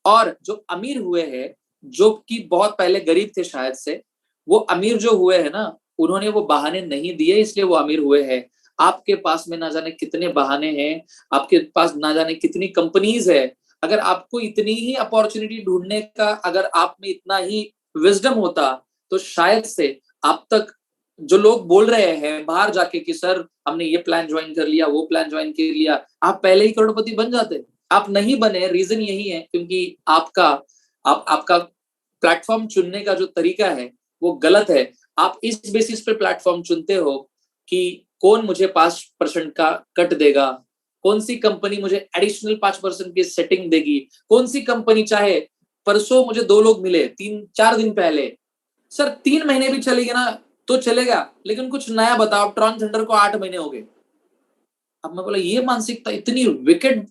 और जो अमीर हुए हैं, जो कि बहुत पहले गरीब थे शायद से, वो अमीर जो हुए हैं ना, उन्होंने वो बहाने नहीं दिए, इसलिए वो अमीर हुए हैं। आपके पास में ना जाने कितने बहाने हैं, आपके पास ना जाने कितनी कंपनीज है। अगर आपको इतनी ही अपॉर्चुनिटी ढूंढने का, अगर आप में इतना ही विजडम होता, तो शायद से आप तक जो लोग बोल रहे हैं बाहर जाके कि सर हमने ये प्लान ज्वाइन कर लिया, वो प्लान ज्वाइन कर लिया, आप पहले ही करोड़पति बन जाते। आप नहीं बने, रीजन यही है क्योंकि आपका प्लेटफॉर्म चुनने का जो तरीका है वो गलत है। आप इस बेसिस पे प्लेटफॉर्म चुनते हो कि कौन मुझे 5% का कट देगा, कौन सी कंपनी मुझे एडिशनल 5% की सेटिंग देगी, कौन सी कंपनी चाहे परसों मुझे 2 लोग मिले 3-4 दिन पहले, सर 3 महीने भी चलेगा ना तो चलेगा, लेकिन कुछ नया बताओ। ट्रॉन थंडर को 8 महीने हो गए। अब मैं बोला ये मानसिकता, इतनी विकेट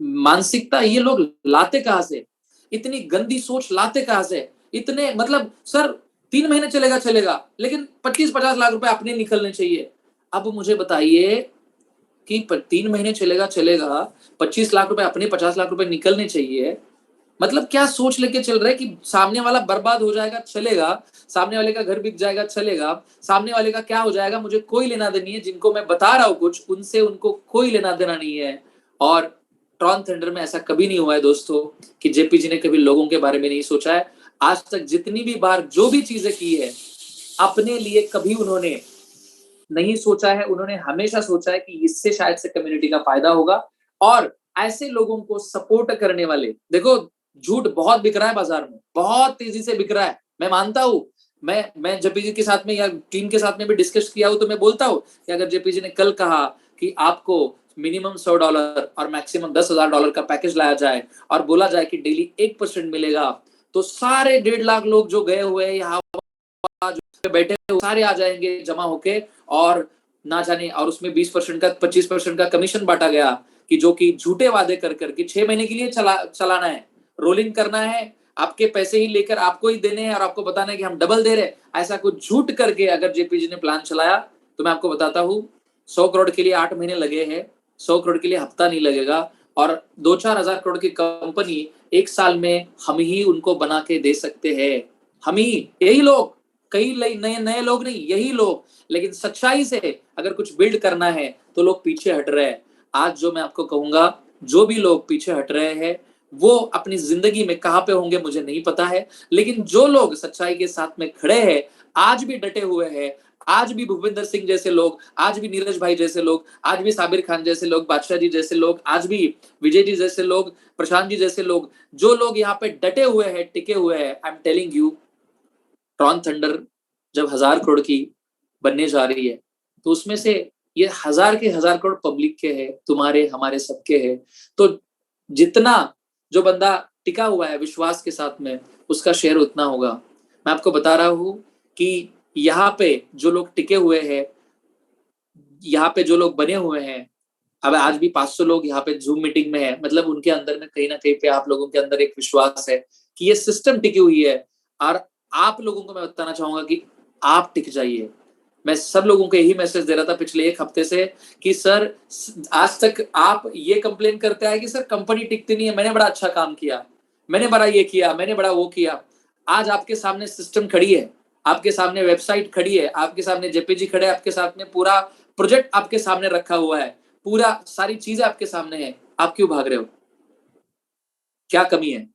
मानसिकता ये लोग लाते कहां से, इतनी गंदी सोच लाते कहां से, इतने मतलब सर 3 महीने चलेगा, लेकिन 25-50 लाख रुपए अपने निकलने चाहिए। अब मुझे बताइए कि 3 महीने चलेगा, 25 लाख रुपए अपने, 50 लाख रुपए निकलने चाहिए, मतलब क्या सोच लेके चल रहे हैं कि सामने वाला बर्बाद हो जाएगा चलेगा, सामने वाले का घर बिक जाएगा चलेगा, सामने वाले का क्या हो जाएगा मुझे कोई लेना देना नहीं है, जिनको मैं बता रहा हूं कुछ उनसे उनको कोई लेना देना नहीं है। और ट्रॉन थंडर में ऐसा कभी नहीं हुआ है दोस्तों कि जेपी जी ने कभी लोगों के बारे में नहीं सोचा है। आज तक जितनी भी बार जो भी चीजें की है अपने लिए कभी उन्होंने नहीं सोचा है, उन्होंने हमेशा सोचा है कि इससे शायद से कम्युनिटी का फायदा होगा। और ऐसे लोगों को सपोर्ट करने वाले, देखो झूठ बहुत बिक रहा है बाजार में, बहुत तेजी से बिक रहा है, मैं मानता हूं। मैं जेपी जी के साथ में या टीम के साथ में भी डिस्कस किया हूं तो मैं बोलता हूं कि अगर जेपी जी ने कल कहा कि आपको मिनिमम $100 और मैक्सिमम $10,000 का पैकेज लाया जाए और बोला जाए कि डेली 1% मिलेगा, तो सारे 1.5 लाख लोग जो गए हुए हैं यहाँ बैठे हुए सारे आ जाएंगे जमा होके, और ना जाने, और उसमें 20% का 25% का कमीशन बांटा गया कि जो कि झूठे वादे कर करके 6 महीने के लिए चलाना है, रोलिंग करना है, आपके पैसे ही लेकर आपको ही देने हैं और आपको बताना है कि हम डबल दे रहे हैं। ऐसा कुछ झूठ करके अगर जेपी जी ने प्लान चलाया तो मैं आपको बताता हूँ 100 करोड़ के लिए 8 महीने लगे हैं, 100 करोड़ के लिए हफ्ता नहीं लगेगा, और 2-4 हजार करोड़ की कंपनी 1 साल में हम ही उनको बना के दे सकते हैं। हम ही, यही लोग, कई नए लोग नहीं, यही लोग। लेकिन सच्चाई से अगर कुछ बिल्ड करना है तो लोग पीछे हट रहे हैं। आज जो मैं आपको कहूंगा, जो भी लोग पीछे हट रहे हैं वो अपनी जिंदगी में कहां पे होंगे मुझे नहीं पता है, लेकिन जो लोग सच्चाई के साथ में खड़े हैं, आज भी डटे हुए हैं, आज भी भूपिंदर सिंह जैसे लोग, आज भी नीरज भाई जैसे लोग, आज भी साबिर खान जैसे लोग, बादशाह जी जैसे लोग, आज भी विजय जी जैसे लोग, प्रशांत जी जैसे लोग, जो लोग यहाँ पे डटे हुए हैं, टिके हुए हैं, I am telling you, Tron thunder जब 1000 करोड़ की बनने जा रही है तो उसमें से ये 1000 के 1000 करोड़ पब्लिक के हैं, तुम्हारे हमारे सबके हैं। तो जितना जो बंदा टिका हुआ है विश्वास के साथ में, उसका शेयर उतना होगा। मैं आपको बता रहा हूं कि यहाँ पे जो लोग टिके हुए हैं, यहाँ पे जो लोग बने हुए हैं, अब आज भी 500 लोग यहाँ पे जूम मीटिंग में है, मतलब उनके अंदर में कहीं ना कहीं पे आप लोगों के अंदर एक विश्वास है कि ये सिस्टम टिकी हुई है। और आप लोगों को मैं बताना चाहूंगा कि आप टिक जाइए। मैं सब लोगों को यही मैसेज दे रहा था पिछले 1 हफ्ते से कि सर आज तक आप ये कंप्लेन करते आए कि सर कंपनी टिकती नहीं है, मैंने बड़ा अच्छा काम किया, मैंने बड़ा ये किया, मैंने बड़ा वो किया। आज आपके सामने सिस्टम खड़ी है, आपके सामने वेबसाइट खड़ी है, आपके सामने जेपीजी खड़े, आपके साथ में पूरा प्रोजेक्ट आपके सामने रखा हुआ है, पूरा सारी चीजें आपके सामने है, आप क्यों भाग रहे हो? क्या कमी है?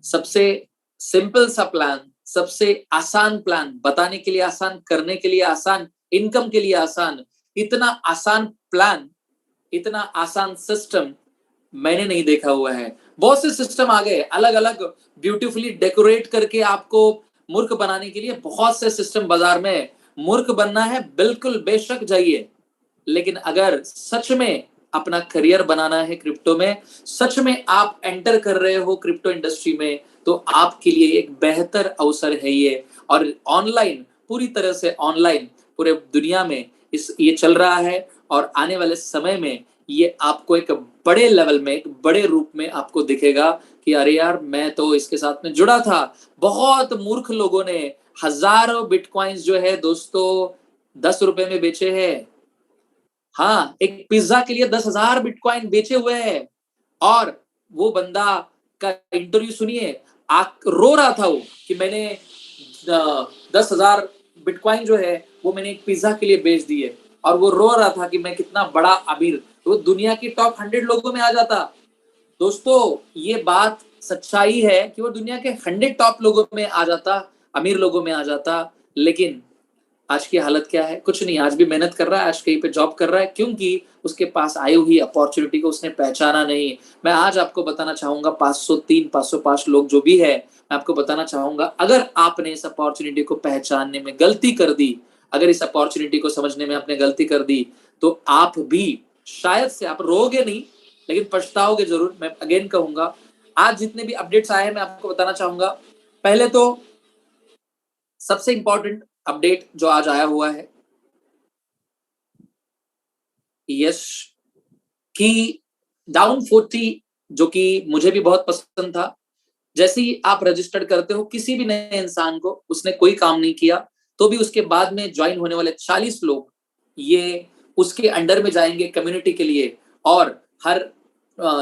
सबसे सिंपल सा प्लान, सबसे आसान प्लान, बताने के लिए आसान, करने के लिए आसान, इनकम के लिए आसान, इतना आसान प्लान, इतना आसान सिस्टम मैंने नहीं देखा हुआ है। बहुत से सिस्टम आ गए अलग अलग ब्यूटीफुली डेकोरेट करके आपको मूर्ख बनाने के लिए, बहुत से सिस्टम बाजार में। मूर्ख बनना है बिल्कुल बेशक जाइए, लेकिन अगर सच में अपना करियर बनाना है क्रिप्टो में, सच में आप एंटर कर रहे हो क्रिप्टो इंडस्ट्री में, तो आपके लिए एक बेहतर अवसर है ये। और ऑनलाइन, पूरी तरह से ऑनलाइन पूरे दुनिया में ये चल रहा है, और आने वाले समय में ये आपको एक बड़े लेवल में, एक बड़े रूप में आपको दिखेगा कि अरे यार मैं तो इसके साथ में जुड़ा था। बहुत मूर्ख लोगों ने हजारों बिटकॉइंस जो है दोस्तों 10 रुपए में बेचे हैं। हाँ, एक पिज्जा के लिए 10,000 बिटकॉइन बेचे हुए हैं। और वो बंदा का इंटरव्यू सुनिए, रो रहा था वो कि मैंने 10,000 बिटकॉइन जो है वो मैंने एक पिज्जा के लिए बेच दिए, और वो रो रहा था कि मैं कितना बड़ा अमीर, वो दुनिया की टॉप 100 लोगों में आ जाता। दोस्तों ये बात सच्चाई है कि वो दुनिया के 100 टॉप लोगों में आ जाता, अमीर लोगों में आ जाता। लेकिन आज की हालत क्या है? कुछ नहीं, आज भी मेहनत कर रहा है, आज कहीं पे जॉब कर रहा है, क्योंकि उसके पास आई हुई अपॉर्चुनिटी को उसने पहचाना नहीं। मैं आज आपको बताना चाहूंगा 503, 505 लोग जो भी है, मैं आपको बताना चाहूंगा अगर आपने इस अपॉर्चुनिटी को पहचानने में गलती कर दी, अगर इस अपॉर्चुनिटी को समझने में आपने गलती कर दी, तो आप भी शायद से आप रोगे नहीं, लेकिन पछताओगे जरूर। मैं अगेन कहूंगा, आज जितने भी अपडेट्स आए हैं मैं आपको बताना चाहूंगा। पहले तो सबसे इंपॉर्टेंट अपडेट जो आज आया हुआ है, यस, कि डाउन 40, जो कि मुझे भी बहुत पसंद था। जैसे ही आप रजिस्टर्ड करते हो किसी भी नए इंसान को, उसने कोई काम नहीं किया तो भी उसके बाद में ज्वाइन होने वाले 40 लोग ये उसके अंडर में जाएंगे कम्युनिटी के लिए, और हर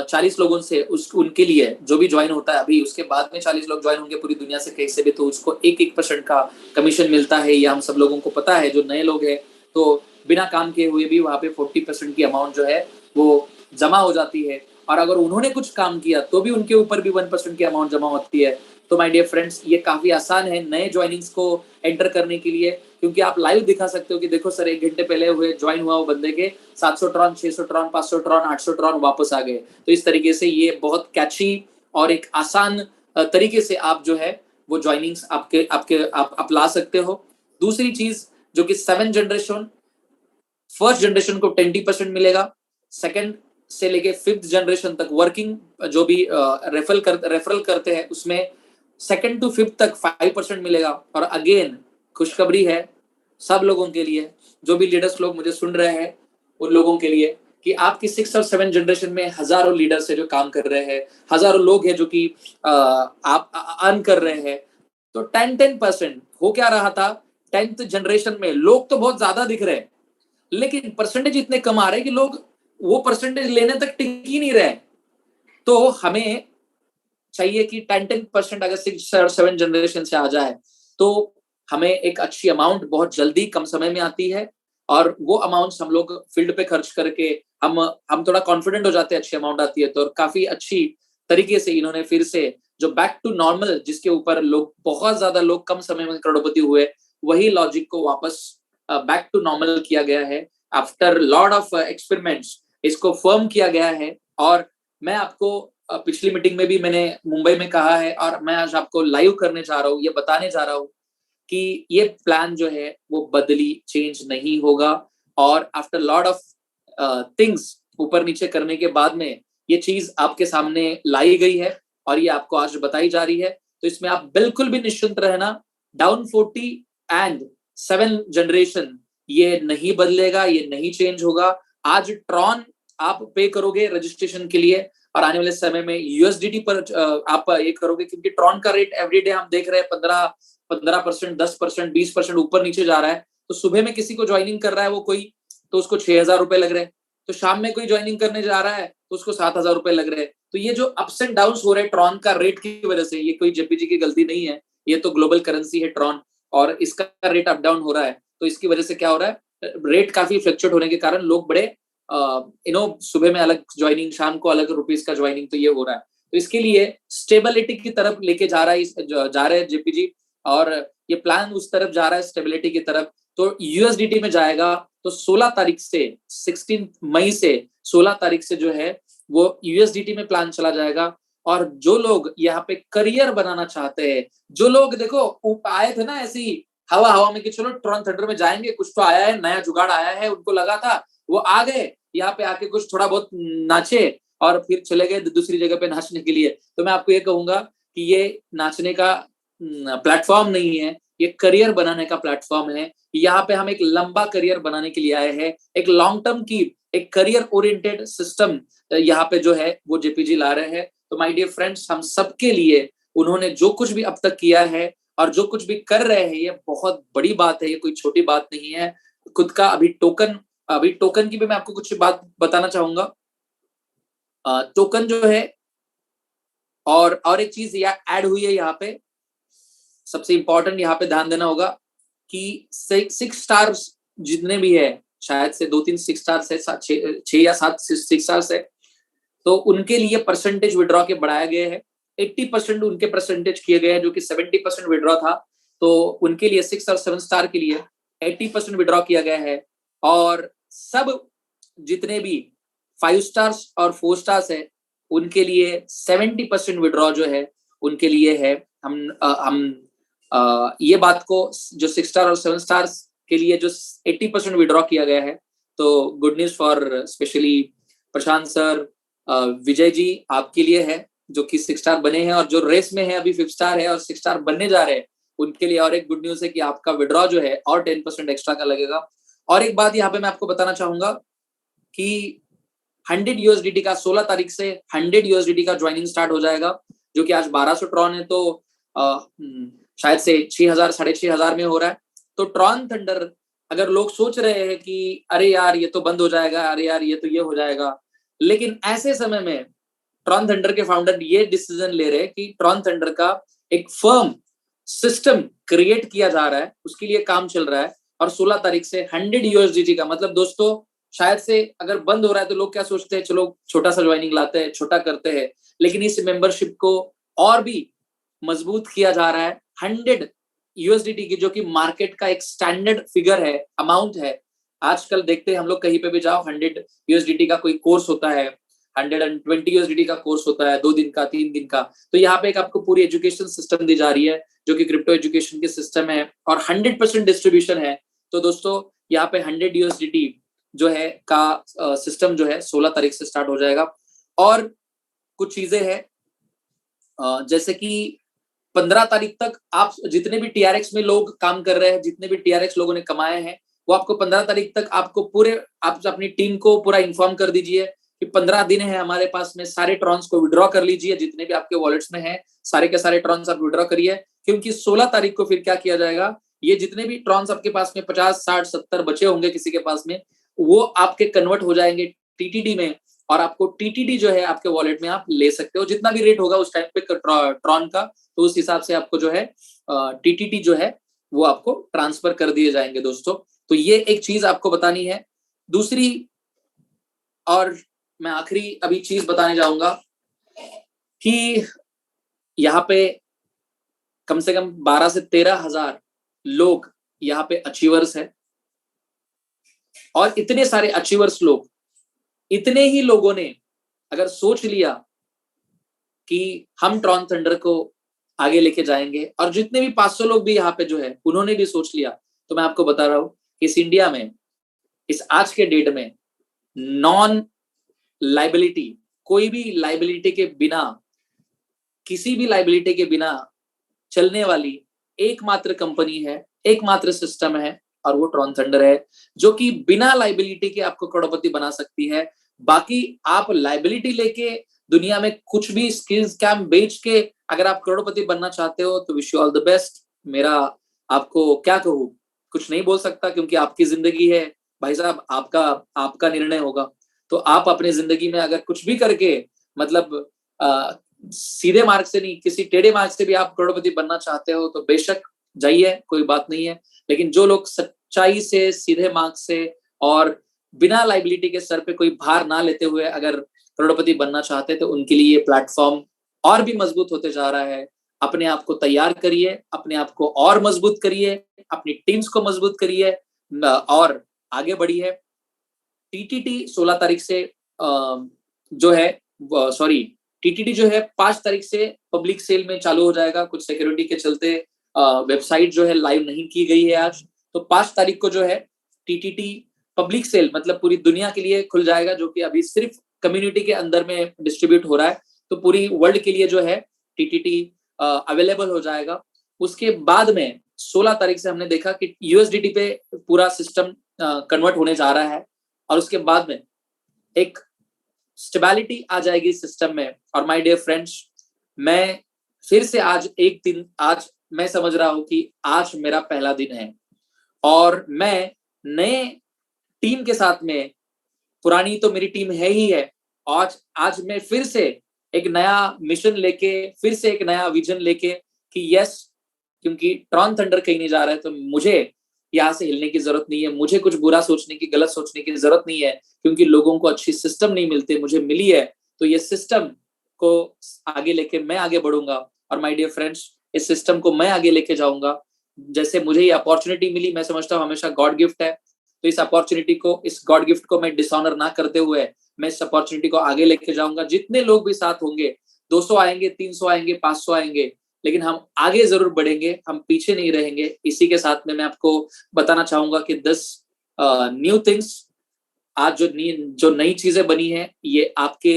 40 लोगों से उनके लिए जो भी ज्वाइन होता है अभी, उसके बाद में 40 लोग ज्वाइन होंगे पूरी दुनिया से कहीं से भी, तो उसको 1% का कमीशन मिलता है। ये हम सब लोगों को पता है। जो नए लोग हैं तो बिना काम किए हुए भी वहाँ पे 40% की अमाउंट जो है वो जमा हो जाती है, और अगर उन्होंने कुछ काम किया तो भी उनके ऊपर भी 1% की अमाउंट जमा होती है। तो माय डियर फ्रेंड्स, ये काफी आसान है नए ज्वाइनिंग्स को एंटर करने के लिए, क्योंकि आप लाइव दिखा सकते हो कि देखो सर 1 घंटे पहले हुए ज्वाइन हुआ वो बंदे के 700 ट्रॉन, 600 ट्रॉन, 500 ट्रॉन, 800 ट्रॉन वापस आ गए। तो इस तरीके से ये बहुत कैची और एक आसान तरीके से आप जो है वो ज्वाइनिंग्स आप ला सकते हो। दूसरी चीज जो कि 7 जनरेशन, फर्स्ट जनरेशन को 20% मिलेगा, सेकंड से लेके 5th जनरेशन तक वर्किंग जो भी रेफरल करते हैं उसमें सेकंड टू 5th तक 5% मिलेगा। और अगेन खुशखबरी है सब लोगों के लिए, जो भी लीडर्स लोग मुझे सुन रहे हैं उन लोगों के लिए, कि आपकी 6 और 7 जनरेशन में हजारों लीडर्स है जो काम कर रहे हैं, हजारों लोग हैं जो कि आप अर्न कर रहे हैं। तो 10% हो क्या रहा था, 10th जनरेशन में लोग तो बहुत ज्यादा दिख रहे हैं, लेकिन परसेंटेज इतने कम आ रहे हैं कि लोग वो परसेंटेज लेने तक टिक ही नहीं रहे। तो हमें चाहिए कि 10% अगर 6 और 7 जनरेशन से आ जाए तो हमें एक अच्छी अमाउंट बहुत जल्दी कम समय में आती है, और वो अमाउंट्स हम लोग फील्ड पे खर्च करके हम थोड़ा कॉन्फिडेंट हो जाते हैं, अच्छी अमाउंट आती है तो। और काफी अच्छी तरीके से इन्होंने फिर से जो बैक टू नॉर्मल, जिसके ऊपर लोग बहुत ज्यादा लोग कम समय में करोड़पति हुए, वही लॉजिक को वापस बैक टू नॉर्मल किया गया है। आफ्टर लॉट ऑफ एक्सपेरिमेंट्स इसको फर्म किया गया है। और मैं आपको पिछली मीटिंग में भी मैंने मुंबई में कहा है, और मैं आज आपको लाइव करने जा रहा हूँ, ये बताने जा रहा हूँ कि ये प्लान जो है वो चेंज नहीं होगा। और आफ्टर लॉट ऑफ थिंग्स ऊपर नीचे करने के बाद में ये चीज आपके सामने लाई गई है और ये आपको आज बताई जा रही है। तो इसमें आप बिल्कुल भी निश्चिंत रहना, डाउन 40 एंड 7 जनरेशन ये नहीं बदलेगा, ये नहीं चेंज होगा। आज ट्रॉन आप पे करोगे रजिस्ट्रेशन के लिए, और आने वाले समय में यूएसडीटी पर आप ये करोगे, क्योंकि ट्रॉन का रेट एवरीडे हम देख रहे हैं 15%, 10%, 20% ऊपर नीचे जा रहा है। तो सुबह में किसी को ज्वाइनिंग कर रहा है वो कोई, तो उसको 6,000 रुपए लग रहे हैं। तो शाम में कोई ज्वाइनिंग करने जा रहा है तो उसको 7,000 रुपए लग रहे हैं। तो ये जो अप्स एंड डाउन हो रहे हैं ट्रॉन का रेट की वजह से, ये कोई जेपीजी की गलती नहीं है, ये तो ग्लोबल करेंसी है ट्रॉन, और इसका रेट अप डाउन हो रहा है। तो इसकी वजह से क्या हो रहा है, रेट काफी फ्लक्चुएट होने के कारण लोग बड़े सुबह में अलग ज्वाइनिंग, शाम को अलग रुपीस का ज्वाइनिंग, तो ये हो रहा है। तो इसके लिए स्टेबिलिटी की तरफ लेके जा रहा है जेपीजी, और ये प्लान उस तरफ जा रहा है स्टेबिलिटी की तरफ। तो यूएसडीटी में जाएगा तो 16 तारीख से 16 मई से 16 तारीख से जो है वो यूएसडीटी में प्लान चला जाएगा। और जो लोग यहाँ पे करियर बनाना चाहते हैं, जो लोग देखो आए थे ना ऐसी हवा में कि चलो ट्रॉन थंडर में जाएंगे, कुछ तो आया है, नया जुगाड़ आया है, उनको लगा था, वो आ गए यहाँ पे, आके कुछ थोड़ा बहुत नाचे और फिर चले गए दूसरी जगह पे नाचने के लिए। तो मैं आपको ये कहूंगा कि ये नाचने का प्लेटफॉर्म नहीं है, ये करियर बनाने का प्लेटफॉर्म है। यहाँ पे हम एक लंबा करियर बनाने के लिए आए हैं, एक लॉन्ग टर्म की एक करियर ओरिएंटेड सिस्टम यहाँ पे जो है वो जेपीजी ला रहे हैं। तो माय डियर फ्रेंड्स, हम सबके लिए उन्होंने जो कुछ भी अब तक किया है और जो कुछ भी कर रहे हैं, ये बहुत बड़ी बात है, ये कोई छोटी बात नहीं है। खुद का अभी टोकन की भी मैं आपको कुछ बात बताना चाहूंगा। टोकन जो है, और एक चीज ऐड हुई है यहाँ पे, सबसे इंपॉर्टेंट यहाँ पे ध्यान देना होगा कि 6 स्टार्स जितने भी है, शायद से 2-3 6 स्टार्स है, 6 या 7 6 स्टार्स है, तो उनके लिए परसेंटेज विड्रॉ के बढ़ाया गए हैं। 80% उनके परसेंटेज किए गए हैं, जो कि 70% विड्रॉ था। तो उनके लिए 6 और 7 स्टार के लिए 80% विड्रॉ किया गया है। और सब जितने भी 5 स्टार्स और 4 स्टार्स है उनके लिए 70% विड्रॉ जो है उनके लिए है। हम ये बात को जो 6 स्टार और 7 स्टार्स के लिए जो 80% विड्रॉ किया गया है, तो good news for specially Prashant sir, Vijay ji आपके लिए है जो कि 6 स्टार बने हैं, और जो रेस में है अभी 5 स्टार है और 6 स्टार बनने जा रहे हैं उनके लिए और एक गुड न्यूज है कि आपका विड्रॉ जो है और 10% एक्स्ट्रा का लगेगा। और एक बात यहाँ पे मैं आपको बताना चाहूंगा कि 100 USDT का 16 तारीख से 100 USDT का ज्वाइनिंग स्टार्ट हो जाएगा, जो कि आज 1200 ट्रॉन है, तो शायद से 6000 6500 में हो रहा है। तो ट्रॉन थंडर, अगर लोग सोच रहे हैं कि अरे यार ये तो बंद हो जाएगा, अरे यार ये तो ये हो जाएगा, लेकिन ऐसे समय में ट्रॉन थंडर के फाउंडर ये डिसीजन ले रहे हैं कि ट्रॉन थंडर का एक फर्म सिस्टम क्रिएट किया जा रहा है, उसके लिए काम चल रहा है। और 16 तारीख से 100 USDT का मतलब दोस्तों, शायद से अगर बंद हो रहा है तो लोग क्या सोचते हैं, चलो छोटा सा ज्वाइनिंग लाते हैं, छोटा करते हैं, लेकिन इस मेंबरशिप को और भी मजबूत किया जा रहा है। 100 USDT की, जो कि मार्केट का एक स्टैंडर्ड फिगर है, अमाउंट है। आजकल देखते हैं हम लोग कहीं पे भी जाओ, 100 USDT का कोई कोर्स होता है, 120 USDT का कोर्स होता है, 2 दिन का, 3 दिन का। तो यहाँ पे एक आपको पूरी एजुकेशन सिस्टम दी जा रही है जो कि क्रिप्टो एजुकेशन की सिस्टम है और 100% डिस्ट्रीब्यूशन है। तो दोस्तों यहाँ पे 100 USDT जो है का सिस्टम जो है 16 तारीख से स्टार्ट हो जाएगा। और कुछ चीजें हैं जैसे कि 15 तारीख तक आप जितने भी TRX में लोग काम कर रहे हैं, जितने भी TRX लोगों ने कमाए हैं, वो आपको 15 तारीख तक आपको पूरे, आप अपनी टीम को पूरा इन्फॉर्म कर दीजिए कि 15 दिन है हमारे पास में, सारे ट्रॉन्स को विड्रॉ कर लीजिए, जितने भी आपके वॉलेट्स में है सारे के सारे ट्रॉन्स आप विड्रॉ करिए। क्योंकि 16 तारीख को फिर क्या किया जाएगा, ये जितने भी ट्रॉन्स आपके पास में 50 60 70 बचे होंगे किसी के पास में, वो आपके कन्वर्ट हो जाएंगे TTD में, और आपको TTD जो है आपके वॉलेट में आप ले सकते हो, जितना भी रेट होगा उस टाइम पे ट्रॉन का, तो उस हिसाब से आपको जो है TTD जो है वो आपको ट्रांसफर कर दिए जाएंगे दोस्तों। तो ये एक चीज आपको बतानी है। दूसरी, और मैं आखिरी अभी चीज बताने जाऊंगा कि यहाँ पे कम से कम 12 से 13 हजार लोग यहाँ पे अचीवर्स हैं, और इतने सारे अचीवर्स लोग, इतने ही लोगों ने अगर सोच लिया कि हम ट्रॉन थंडर को आगे लेके जाएंगे, और जितने भी 500 लोग भी यहाँ पे जो है उन्होंने भी सोच लिया, तो मैं आपको बता रहा हूं कि इस इंडिया में, इस आज के डेट में, नॉन लाइबिलिटी, कोई भी लाइबिलिटी के बिना, किसी भी लाइबिलिटी के बिना चलने वाली एकमात्र कंपनी है, एकमात्र सिस्टम है, और वो ट्रॉन थंडर है, जो कि बिना लाइबिलिटी के आपको करोड़पति बना सकती है। बाकी आप लाइबिलिटी लेके दुनिया में कुछ भी स्किल्स कैम बेच के अगर आप करोड़पति बनना चाहते हो तो wish you all the best. मेरा आपको क्या कहूँ, कुछ नहीं बोल सकता, क्योंकि आपकी जिंदगी है भाई साहब, आपका निर्णय होगा। तो आप अपने जिंदगी में अगर कुछ भी करके, मतलब सीधे मार्ग से नहीं, किसी टेढ़े मार्ग से भी आप करोड़पति बनना चाहते हो तो बेशक जाइए, कोई बात नहीं है। लेकिन जो लोग सच्चाई से, सीधे मार्ग से और बिना लाइबिलिटी के सर पे कोई भार ना लेते हुए अगर करोड़पति बनना चाहते हैं, तो उनके लिए ये प्लेटफॉर्म और भी मजबूत होते जा रहा है। अपने आप को तैयार करिए, अपने आप को और मजबूत करिए, अपनी टीम्स को मजबूत करिए और आगे बढ़िए। TTD 16 तारीख से जो है, सॉरी, TTD जो है 5 तारीख से पब्लिक सेल में चालू हो जाएगा। कुछ सिक्योरिटी के चलते वेबसाइट जो है लाइव नहीं की गई है आज, तो 5 तारीख को जो है TTD पब्लिक सेल, मतलब पूरी दुनिया के लिए खुल जाएगा, जो कि अभी सिर्फ कम्युनिटी के अंदर में डिस्ट्रीब्यूट हो रहा है। तो पूरी वर्ल्ड के लिए जो है TTD अवेलेबल हो जाएगा। उसके बाद में 16 तारीख से हमने देखा कि USDT पे पूरा सिस्टम कन्वर्ट होने जा रहा है, और उसके बाद में एक स्टेबिलिटी आ जाएगी सिस्टम में। और माय डियर फ्रेंड्स, मैं फिर से आज एक दिन, आज मैं समझ रहा हूं कि आज मेरा पहला दिन है, और मैं नए टीम के साथ में, पुरानी तो मेरी टीम है ही है, आज मैं फिर से एक नया मिशन लेके, फिर से एक नया विजन लेके कि यस, क्योंकि ट्रॉन थंडर कहीं नहीं जा रहा है, तो मुझे यहाँ से हिलने की जरूरत नहीं है, मुझे कुछ बुरा सोचने की, गलत सोचने की जरूरत नहीं है, क्योंकि लोगों को अच्छी सिस्टम नहीं मिलती, मुझे मिली है। तो ये सिस्टम को आगे लेके मैं आगे बढ़ूंगा, और माय डियर फ्रेंड्स, इस सिस्टम को मैं आगे लेके जाऊंगा। जैसे मुझे ये अपॉर्चुनिटी मिली, मैं समझता हूँ हमेशा गॉड गिफ्ट है, तो इस अपॉर्चुनिटी को, इस गॉड गिफ्ट को मैं डिसऑनर ना करते हुए मैं इस अपॉर्चुनिटी को आगे लेके जाऊंगा। जितने लोग भी साथ होंगे, 200 आएंगे, 300 आएंगे, 500 आएंगे, लेकिन हम आगे जरूर बढ़ेंगे, हम पीछे नहीं रहेंगे। इसी के साथ में मैं आपको बताना चाहूंगा कि 10 न्यू थिंग्स आज जो नई चीजें बनी है ये आपके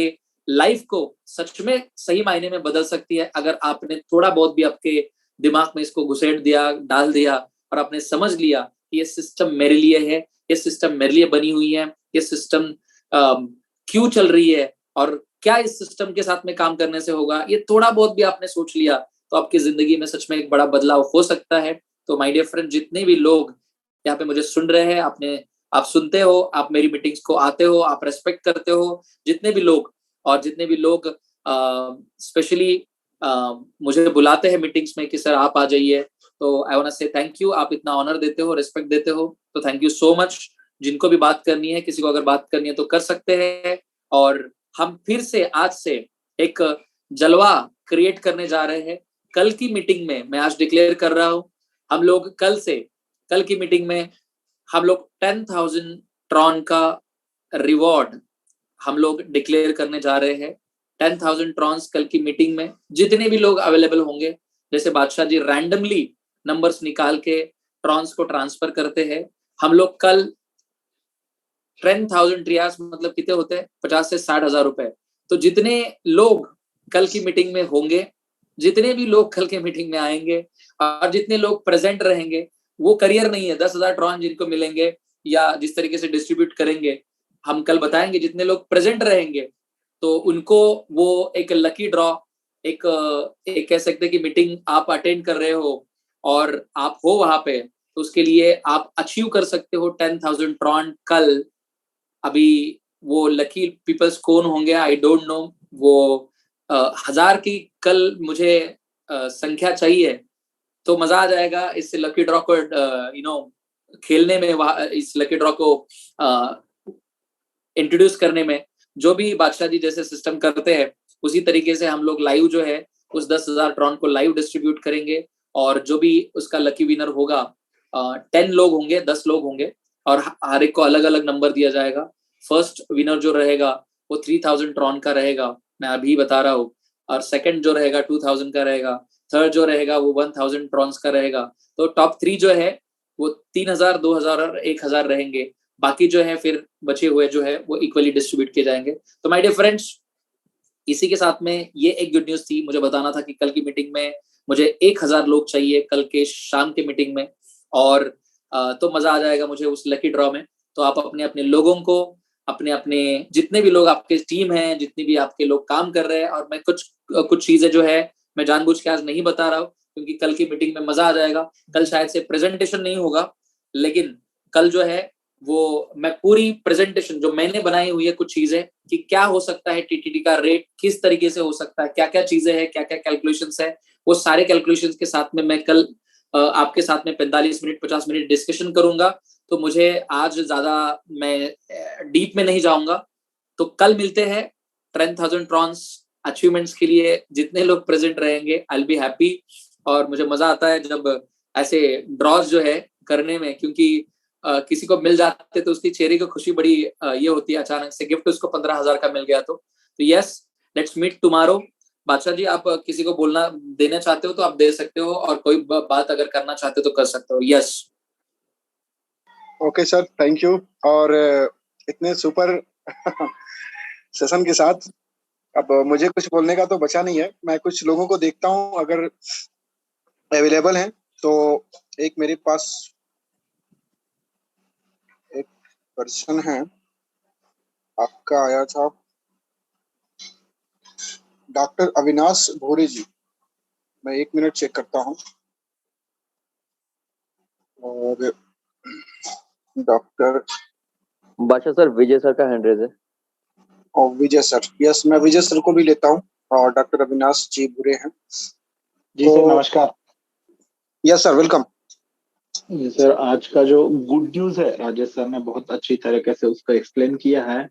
लाइफ को सच में सही मायने में बदल सकती है, अगर आपने थोड़ा बहुत भी आपके दिमाग में इसको घुसेड़ दिया, डाल दिया और आपने समझ लिया कि ये सिस्टम मेरे लिए है, ये सिस्टम मेरे लिए बनी हुई है, ये सिस्टम क्यों चल रही है और क्या इस सिस्टम के साथ में काम करने से होगा, ये थोड़ा बहुत भी आपने सोच लिया तो आपकी जिंदगी में सच में एक बड़ा बदलाव हो सकता है। तो माय डियर फ्रेंड, जितने भी लोग यहाँ पे मुझे सुन रहे हैं, आप सुनते हो, आप मेरी मीटिंग्स को आते हो, आप रेस्पेक्ट करते हो, जितने भी लोग स्पेशली मुझे बुलाते हैं मीटिंग्स में कि सर आप आ जाइए, तो आई वांट टू से थैंक यू। आप इतना ऑनर देते हो, रिस्पेक्ट देते हो, तो थैंक यू सो मच। जिनको भी बात करनी है, किसी को अगर बात करनी है तो कर सकते हैं। और हम फिर से आज से एक जलवा क्रिएट करने जा रहे हैं। कल की मीटिंग में मैं आज डिक्लेयर कर रहा हूं, हम लोग कल की मीटिंग में हम लोग 10,000 ट्रॉन का रिवॉर्ड हम लोग डिक्लेयर करने जा रहे हैं। 10,000 ट्रॉन्स कल की मीटिंग में जितने भी लोग अवेलेबल होंगे, जैसे बादशाह जी रैंडमली नंबर्स निकाल के ट्रॉन्स को ट्रांसफर करते हैं, हम लोग कल 10,000 रियास मतलब कितने होते हैं, 50 से 60,000 रुपए। तो जितने लोग कल की मीटिंग में होंगे, जितने भी लोग कल के मीटिंग में आएंगे और जितने लोग प्रेजेंट रहेंगे, वो करियर नहीं है 10,000 ट्रॉन जिनको मिलेंगे या जिस तरीके से डिस्ट्रीब्यूट करेंगे हम कल बताएंगे। जितने लोग प्रेजेंट रहेंगे तो उनको वो एक लकी ड्रॉ, एक कह सकते हैं कि मीटिंग आप अटेंड कर रहे हो और आप हो वहां पे, तो उसके लिए आप अचीव कर सकते हो 10,000 ट्रॉन कल। अभी वो लकी पीपल्स कौन होंगे आई डोंट नो, वो 1,000 की कल मुझे संख्या चाहिए, तो मजा आ जाएगा इस लकी ड्रॉ को खेलने में, इस लकी ड्रॉ को इंट्रोड्यूस करने में। जो भी बादशाह जी जैसे सिस्टम करते हैं उसी तरीके से हम लोग लाइव जो है उस 10,000 ट्रॉन को लाइव डिस्ट्रीब्यूट करेंगे और जो भी उसका लकी विनर होगा, 10 लोग होंगे, 10 लोग होंगे और हर एक को अलग अलग नंबर दिया जाएगा। फर्स्ट विनर जो रहेगा वो 3,000 ट्रॉन का रहेगा, मैं अभी बता रहा हूँ, और सेकंड जो रहेगा 2,000 का रहेगा, थर्ड जो रहेगा वो 1,000 ट्रॉन्स का रहेगा। तो टॉप 3 जो है वो 3,000, 2,000 और 1,000 रहेंगे। बाकी जो है फिर बचे हुए जो है वो इक्वली डिस्ट्रीब्यूट किए जाएंगे। तो माय डियर फ्रेंड्स, इसी के साथ में ये एक गुड न्यूज थी, मुझे बताना था कि कल की मीटिंग में मुझे 1,000 लोग चाहिए कल के शाम के मीटिंग में, और तो मजा आ जाएगा मुझे उस लकी ड्रॉ में। तो आप अपने अपने लोगों को, अपने अपने जितने भी लोग आपके टीम हैं, जितने भी आपके लोग काम कर रहे हैं, और मैं कुछ चीजें जो है मैं जानबूझ के आज नहीं बता रहा हूँ क्योंकि कल की मीटिंग में मजा आ जाएगा। कल शायद से प्रेजेंटेशन नहीं होगा, लेकिन कल जो है वो मैं पूरी प्रेजेंटेशन जो मैंने बनाई हुई है, कुछ चीजें कि क्या हो सकता है, टीटीडी का रेट किस तरीके से हो सकता है, क्या क्या चीजें हैं, क्या क्या कैलकुलेशंस है, वो सारे कैलकुलेशंस के साथ में मैं कल आपके साथ में 45 मिनट 50 मिनट डिस्कशन करूंगा। तो मुझे आज ज्यादा मैं डीप में नहीं जाऊंगा। तो कल मिलते हैं 10,000 ट्रॉन्स अचीवमेंट्स के लिए। जितने लोग प्रेजेंट रहेंगे आई विल बी हैप्पी, और मुझे मजा आता है जब ऐसे ड्रॉज जो है करने में, क्योंकि किसी को मिल जाते तो उसकी चेहरे की खुशी बड़ी ये होती है, अचानक से गिफ्ट उसको 15,000 का मिल गया तो yes, let's meet tomorrow. Badshah ji आप किसी को बोलना देना चाहते हो तो आप दे सकते हो, और कोई बात अगर करना चाहते हो तो कर सकते हो। Yes okay sir, thank you. और इतने सुपर सेशन के साथ अब मुझे कुछ बोलने का तो बचा नहीं है। मैं कुछ लोगों को देखता हूँ अगर अवेलेबल हैं तो। एक मेरे पास एक पर्सन है, आपका आया था डॉक्टर अविनाश भोरे जी। मैं 1 मिनट चेक करता हूँ। और डॉक्टर बादशाह सर, विजय सर का हैंड रेज है। और विजय सर, यस मैं विजय सर को भी लेता हूँ। और डॉक्टर अविनाश जी बुरे हैं जी सर, नमस्कार। Yes sir, welcome. जी सर, आज का जो गुड न्यूज है राजेश सर ने बहुत अच्छी तरीके से उसको एक्सप्लेन किया है।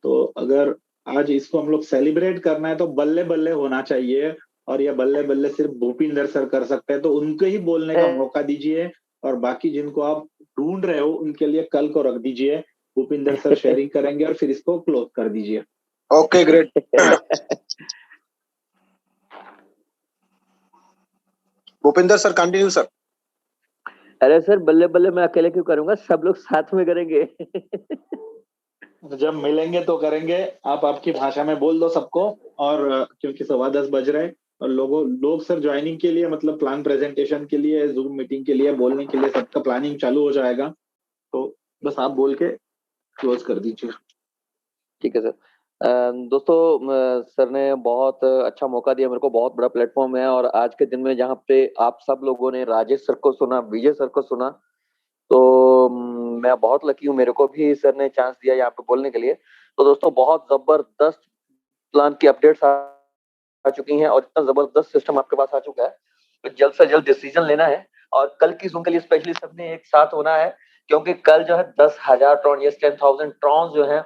तो अगर आज इसको हम लोग सेलिब्रेट करना है तो बल्ले बल्ले होना चाहिए, और ये बल्ले बल्ले सिर्फ भूपिंदर सर कर सकते हैं, तो उनको ही बोलने का मौका दीजिए। और बाकी जिनको आप ढूंढ रहे हो उनके लिए कल को रख दीजिए, भूपिंदर सर शेयरिंग करेंगे और फिर इसको क्लोज कर दीजिए। Okay great. Bhupinder sir continue sir. अरे सर, बल्ले बल्ले मैं अकेले क्यों करूंगा, सब लोग साथ में करेंगे। जब मिलेंगे तो करेंगे। आप आपकी भाषा में बोल दो सबको, और क्योंकि 10:15 बज रहे हैं और लोग सर ज्वाइनिंग के लिए, मतलब प्लान प्रेजेंटेशन के लिए, जूम मीटिंग के लिए, बोलने के लिए सबका प्लानिंग चालू हो जाएगा। तो बस आप बोल के क्लोज कर दीजिए। ठीक है सर। दोस्तों, सर ने बहुत अच्छा मौका दिया मेरे को, बहुत बड़ा प्लेटफॉर्म है, और आज के दिन में जहाँ पे आप सब लोगों ने राजेश सर को सुना, विजय सर को सुना, तो मैं बहुत लकी हूँ, मेरे को भी सर ने चांस दिया यहाँ पे बोलने के लिए। तो दोस्तों, बहुत जबरदस्त प्लान की अपडेट्स आ चुकी हैं और इतना जबरदस्त सिस्टम आपके पास आ चुका है, तो जल्द से जल्द डिसीजन लेना है। और कल की जूम के लिए स्पेशली सबने एक साथ होना है, क्योंकि कल जो है 10,000 ट्रॉन, यस 10,000 ट्रॉन जो है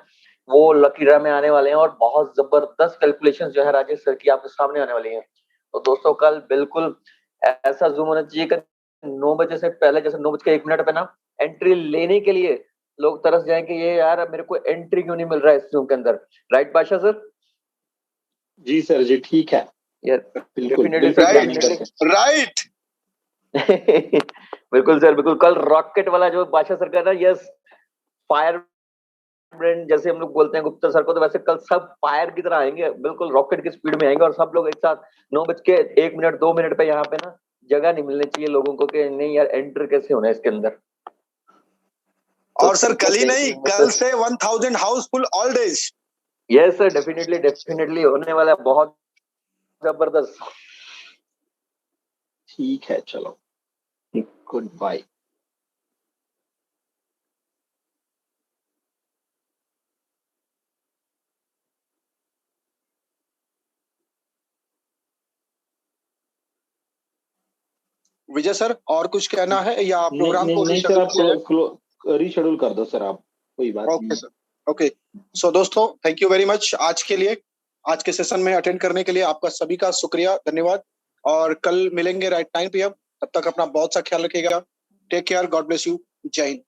वो लकी ड्रा में आने वाले हैं, और बहुत जबरदस्त कैलकुलेशन जो है राजेश सर की आपके सामने आने वाली है। तो दोस्तों, कल बिल्कुल ऐसा जूम होना चाहिए कि 9 बजे से पहले, जैसे 9:01 पे ना, एंट्री लेने के लिए लोग तरस जाएं कि ये यार मेरे को एंट्री क्यों नहीं मिल रहा है इस जूम के अंदर। राइट बादशाह सर? जी सर जी, ठीक है। यार बिल्कुल डेफिनेटली बिल्कुल सर, planning करके। राइट। बिल्कुल सर, बिल्कुल। कल रॉकेट वाला जो बादशाह सर का ना, यस, फायर ब्रेन जैसे हम लोग बोलते हैं गुप्ता सर को, तो वैसे कल सब फायर की तरह आएंगे, बिल्कुल रॉकेट की स्पीड में आएंगे, और सब लोग एक साथ 9:01 2 मिनट पे यहाँ पे ना जगह नहीं मिलनी चाहिए लोगों को कि नहीं यार एंटर कैसे होना है इसके अंदर। और सर कल ही नहीं, कल से 1000 Housefull all days. Yes sir, definitely definitely होने वाला है, बहुत जबरदस्त। ठीक है, चलो, गुड बाय। विजय सर, और कुछ कहना है या प्रोग्राम को नहीं सर, आप रीशेड्यूल कर दो सर, आप, कोई बात नहीं। Okay sir, okay. सो दोस्तों, थैंक यू वेरी मच आज के लिए, आज के सेशन में अटेंड करने के लिए आपका सभी का शुक्रिया, धन्यवाद। और कल मिलेंगे राइट 9 PM। तब तक अपना बहुत सा ख्याल रखिएगा। Take care, God bless you, जय हिंद।